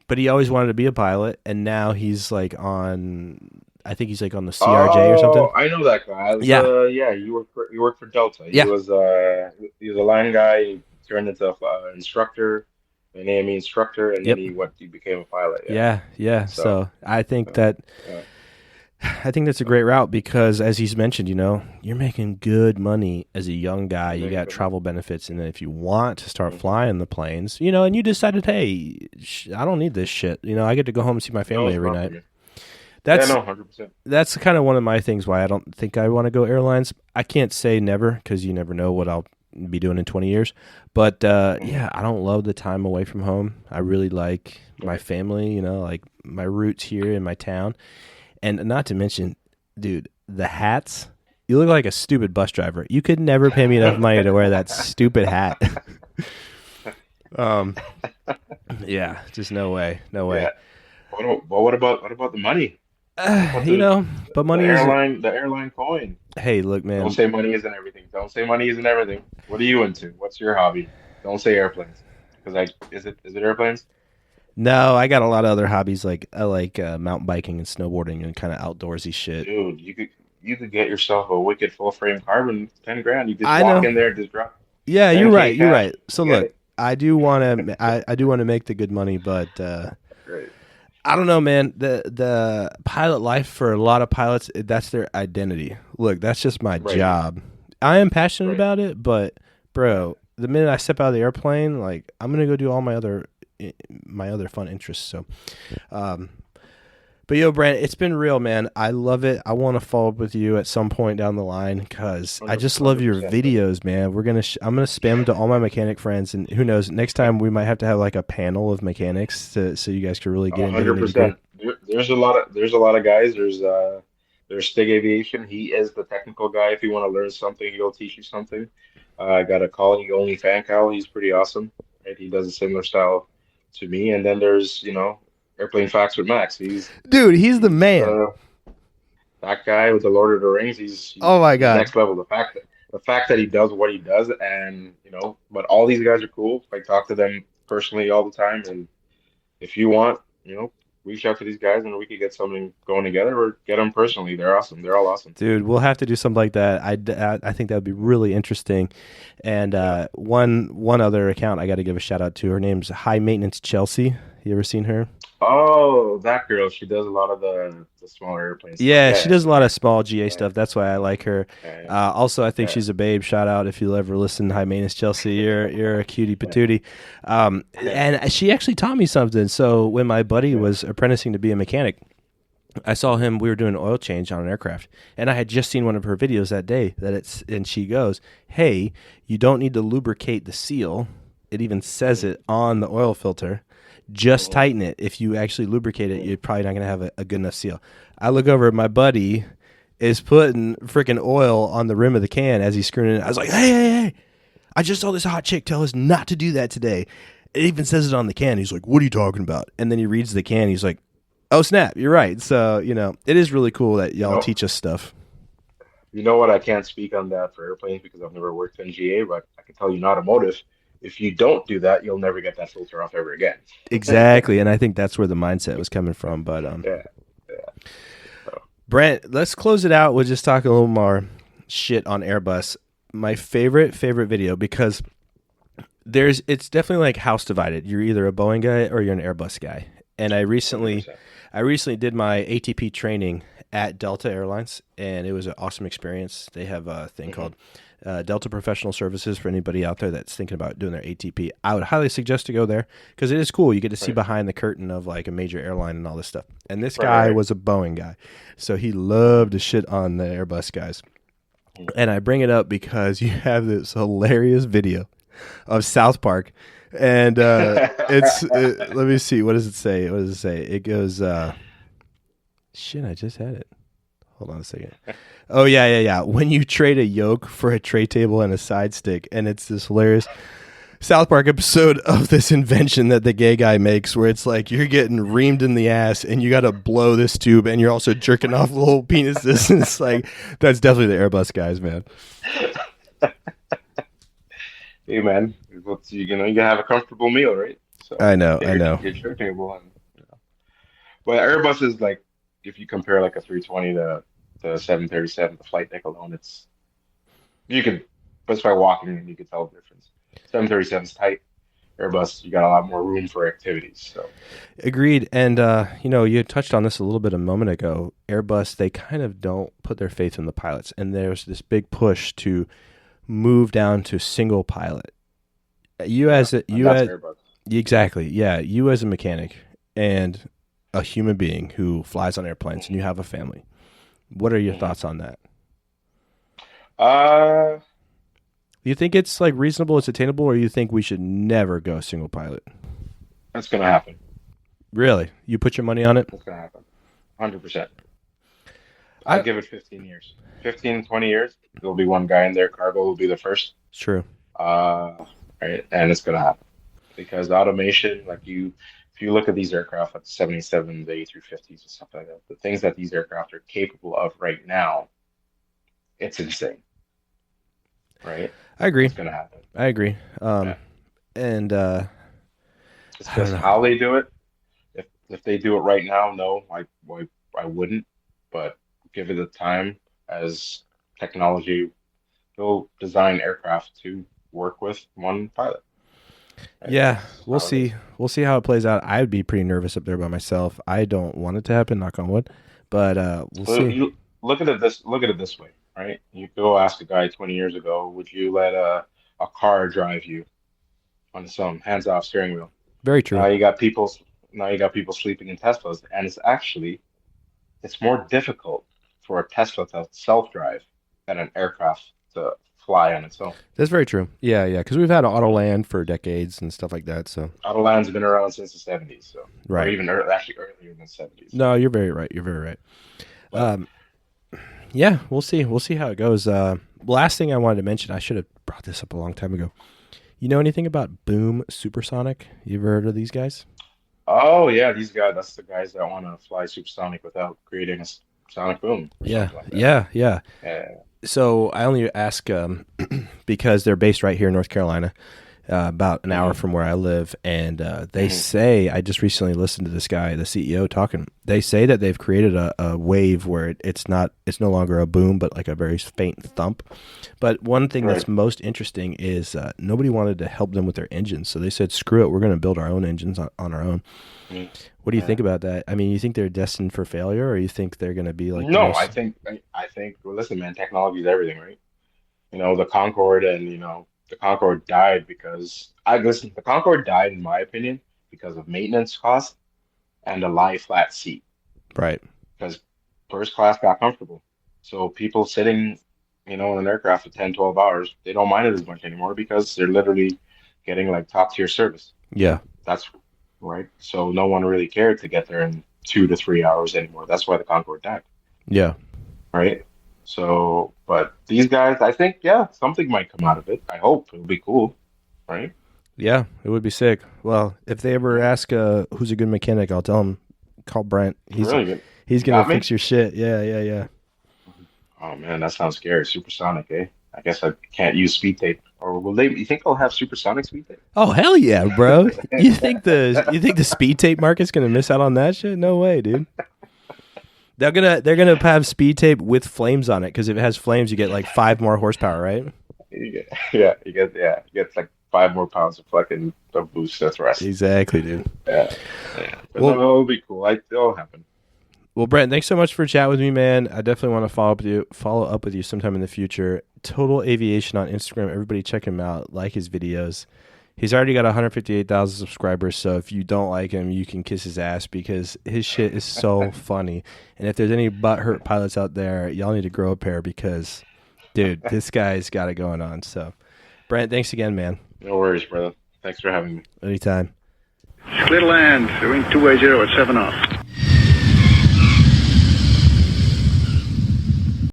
but he always wanted to be a pilot, and now he's like on I think he's like on the CRJ or something. Oh, I know that guy. Yeah, Yeah, you worked for Delta. He yeah, was he was a line guy. He turned into instructor, an AME instructor, and then yep, he became a pilot. Yeah. yeah. So So I think uh, that yeah. I think that's a great route because, as he's mentioned, you're making good money as a young guy. You got travel benefits, and then if you want to start flying the planes, and you decided, hey, I don't need this shit. I get to go home and see my family every night. That's 100%. That's kind of one of my things why I don't think I want to go airlines. I can't say never because you never know what I'll be doing in 20 years. But yeah, I don't love the time away from home. I really like my family, like my roots here in my town. And not to mention, dude, the hats. You look like a stupid bus driver. You could never pay me enough money to wear that stupid hat. Yeah, just no way. Yeah. What about the money? But money the is the airline coin. Hey, look, man. Don't say money isn't everything. Don't say money isn't everything. What are you into? What's your hobby? Don't say airplanes. Because is it airplanes? No, I got a lot of other hobbies. Like I like mountain biking and snowboarding and kind of outdoorsy shit. Dude, you could get yourself a wicked full frame carbon, 10 grand. You just walk in there and just drop. Yeah, you're right. You're right. So look, I do want to I do want to make the good money, but Great. I don't know, man. The pilot life for a lot of pilots, that's their identity. Look, that's just my job. I am passionate about it, but bro, the minute I step out of the airplane, like I'm gonna go do all my other fun interests. So, but yo, Brent, it's been real, man. I love it. I want to follow up with you at some point down the line because I just love your videos, man. I'm gonna spam them to all my mechanic friends, and who knows, next time we might have to have like a panel of mechanics so you guys can really get into it. 100%. There's a lot of guys. There's Stig Aviation. He is the technical guy. If you want to learn something, he'll teach you something. I got a colleague, only fan Cal. He's pretty awesome. Right? He does a similar style to me. And then there's Airplane Facts with Max. He's the man. That guy with the Lord of the Rings. He's oh my god, next level. The fact that he does what he does, and but all these guys are cool. I talk to them personally all the time, and if you want, reach out to these guys, and we could get something going together, or get them personally. They're awesome. They're all awesome. Dude, we'll have to do something like that. I think that would be really interesting. And one other account I got to give a shout out to. Her name's High Maintenance Chelsea. You ever seen her? Oh, that girl. She does a lot of the smaller airplanes. Yeah, she does a lot of small GA stuff. That's why I like her. Also, I think she's a babe. Shout out if you'll ever listen to High Maintenance Chelsea. You're a cutie patootie. And she actually taught me something. So when my buddy was apprenticing to be a mechanic, I saw him. We were doing an oil change on an aircraft, and I had just seen one of her videos that day. And she goes, "Hey, you don't need to lubricate the seal. It even says it on the oil filter. Just tighten it. If you actually lubricate it, you're probably not going to have a good enough seal." I look over at my buddy is putting freaking oil on the rim of the can as he's screwing it in. I was like, hey, I just saw this hot chick tell us not to do that today. It even says it on the can. He's like, what are you talking about? And then he reads the can. He's like, oh, snap, you're right. So, it is really cool that y'all teach us stuff. You know what? I can't speak on that for airplanes because I've never worked in GA, but I can tell you in automotive, if you don't do that, you'll never get that filter off ever again. Exactly, and I think that's where the mindset was coming from. But yeah. So. Brent, let's close it out with just talking a little more shit on Airbus. My favorite video because it's definitely like house divided. You're either a Boeing guy or you're an Airbus guy. And I recently did my ATP training at Delta Airlines, and it was an awesome experience. They have a thing called Delta Professional Services for anybody out there that's thinking about doing their ATP. I would highly suggest to go there because it is cool. You get to see behind the curtain of like a major airline and all this stuff. And this guy was a Boeing guy, so he loved to shit on the Airbus guys. And I bring it up because you have this hilarious video of South Park, and let me see, what does it say? It goes, shit, I just had it. Hold on a second. Oh, yeah. When you trade a yoke for a tray table and a side stick, and it's this hilarious South Park episode of this invention that the gay guy makes where it's like you're getting reamed in the ass and you got to blow this tube and you're also jerking off little penises. And it's like, that's definitely the Airbus guys, man. Hey, man, you have a comfortable meal, right? So I know. Get your table. And, But Airbus is like, if you compare like a 320 to the 737, the flight deck alone, just by walking in, you can tell the difference. 737 is tight. Airbus, you got a lot more room for activities. So Agreed. And, you touched on this a little bit a moment ago. Airbus, they kind of don't put their faith in the pilots. And there's this big push to move down to single pilot. that's Airbus. Exactly. Yeah. You as a mechanic and a human being who flies on airplanes and you have a family. What are your thoughts on that? Uh, Do you think it's like reasonable, it's attainable, or you think we should never go single pilot? that's gonna happen. Really? You put your money on it? That's gonna happen. 100%. I'll I give it 15 years. 15, 20 years. There'll be one guy in there. Cargo will be the first. True. Uh, right, and it's gonna happen because automation, like if you look at these aircraft, like the 77, the A350s, and stuff like that, the things that these aircraft are capable of right now, it's insane, right? I agree. It's gonna happen. I agree. Yeah. And It's I don't just know. how they do it. If they do it right now, no, I wouldn't. But give it the time as technology, they'll design aircraft to work with one pilot. Right? Yeah, That's we'll how it is. see. We'll see how it plays out. I'd be pretty nervous up there by myself. I don't want it to happen, knock on wood. But we'll So see. you look at it this way, right? You go ask a guy 20 years ago, would you let a car drive you on some hands-off steering wheel? Very Now true. you got people now you got people sleeping in Teslas, and it's more difficult for a Tesla to self-drive than an aircraft to fly on its own. That's very true. Yeah, yeah, because we've had Autoland for decades and stuff like that. So Autoland's been around since the 70s, so or right. even actually earlier than the 70s. No, you're very right. You're very right. But Um, yeah, we'll see. We'll see how it goes. Last thing I wanted to mention, I should have brought this up a long time ago. You know anything about Boom Supersonic? You ever heard of these guys? oh yeah, these guys, that's the guys that want to fly supersonic without creating a sonic boom or Yeah, something like that. yeah, yeah. Yeah. So I only ask because they're based right here in North Carolina, about an hour hmm from where I live, and they hmm say I just recently listened to this guy, the CEO, talking. They say that they've created a wave where it's no longer a boom, but like a very faint thump. But one thing that's Right. most interesting is nobody wanted to help them with their engines, so they said, "Screw it, we're going to build our own engines on our own." Mm. What do you think Yeah. about that? I mean, you think they're destined for failure, or you think they're going to be like the No, most? I think well, listen, man, technology is everything, right? The Concorde and the Concorde died because I listen, the Concorde died in my opinion because of maintenance costs and a lie flat seat Right. because first class got comfortable. So people sitting, in an aircraft for 10, 12 hours, they don't mind it as much anymore because they're literally getting like top tier service. Yeah. That's right. So no one really cared to get there in 2 to 3 hours anymore. That's why the Concorde died. Yeah. Right? So, but these guys, I think, yeah, something might come out of it. I hope it'll be cool, right? Yeah, it would be sick. Well, if they ever Yeah, ask who's a good mechanic, I'll tell them call Brent. really good. He's You gonna got me? fix your shit. Yeah, yeah, yeah. Oh man, that sounds scary. Supersonic, eh? I guess I can't use speed tape, or will they? You think they'll have supersonic speed tape? Oh hell yeah, bro! You think the speed tape market's gonna miss out on that shit? No way, dude. They're gonna have speed tape with flames on it because if it has flames, you get like 5 more horsepower, right? You get like 5 more pounds of fucking of boost to thrust. Exactly, dude. Yeah, yeah. But no, Well, it'll be cool. It'll happen. well, Brent, thanks so much for chatting with me, man. I definitely want to follow up with you sometime in the future. Total Aviation on Instagram. Everybody check him out. Like his videos. He's already got 158,000 subscribers, so if you don't like him, you can kiss his ass because his shit is so funny. And if there's any butthurt pilots out there, y'all need to grow a pair because, dude, this guy's got it going on. So, Brent, thanks again, man. No worries, brother. Thanks for having me. Anytime. Clear to land, doing 280 at 7 off.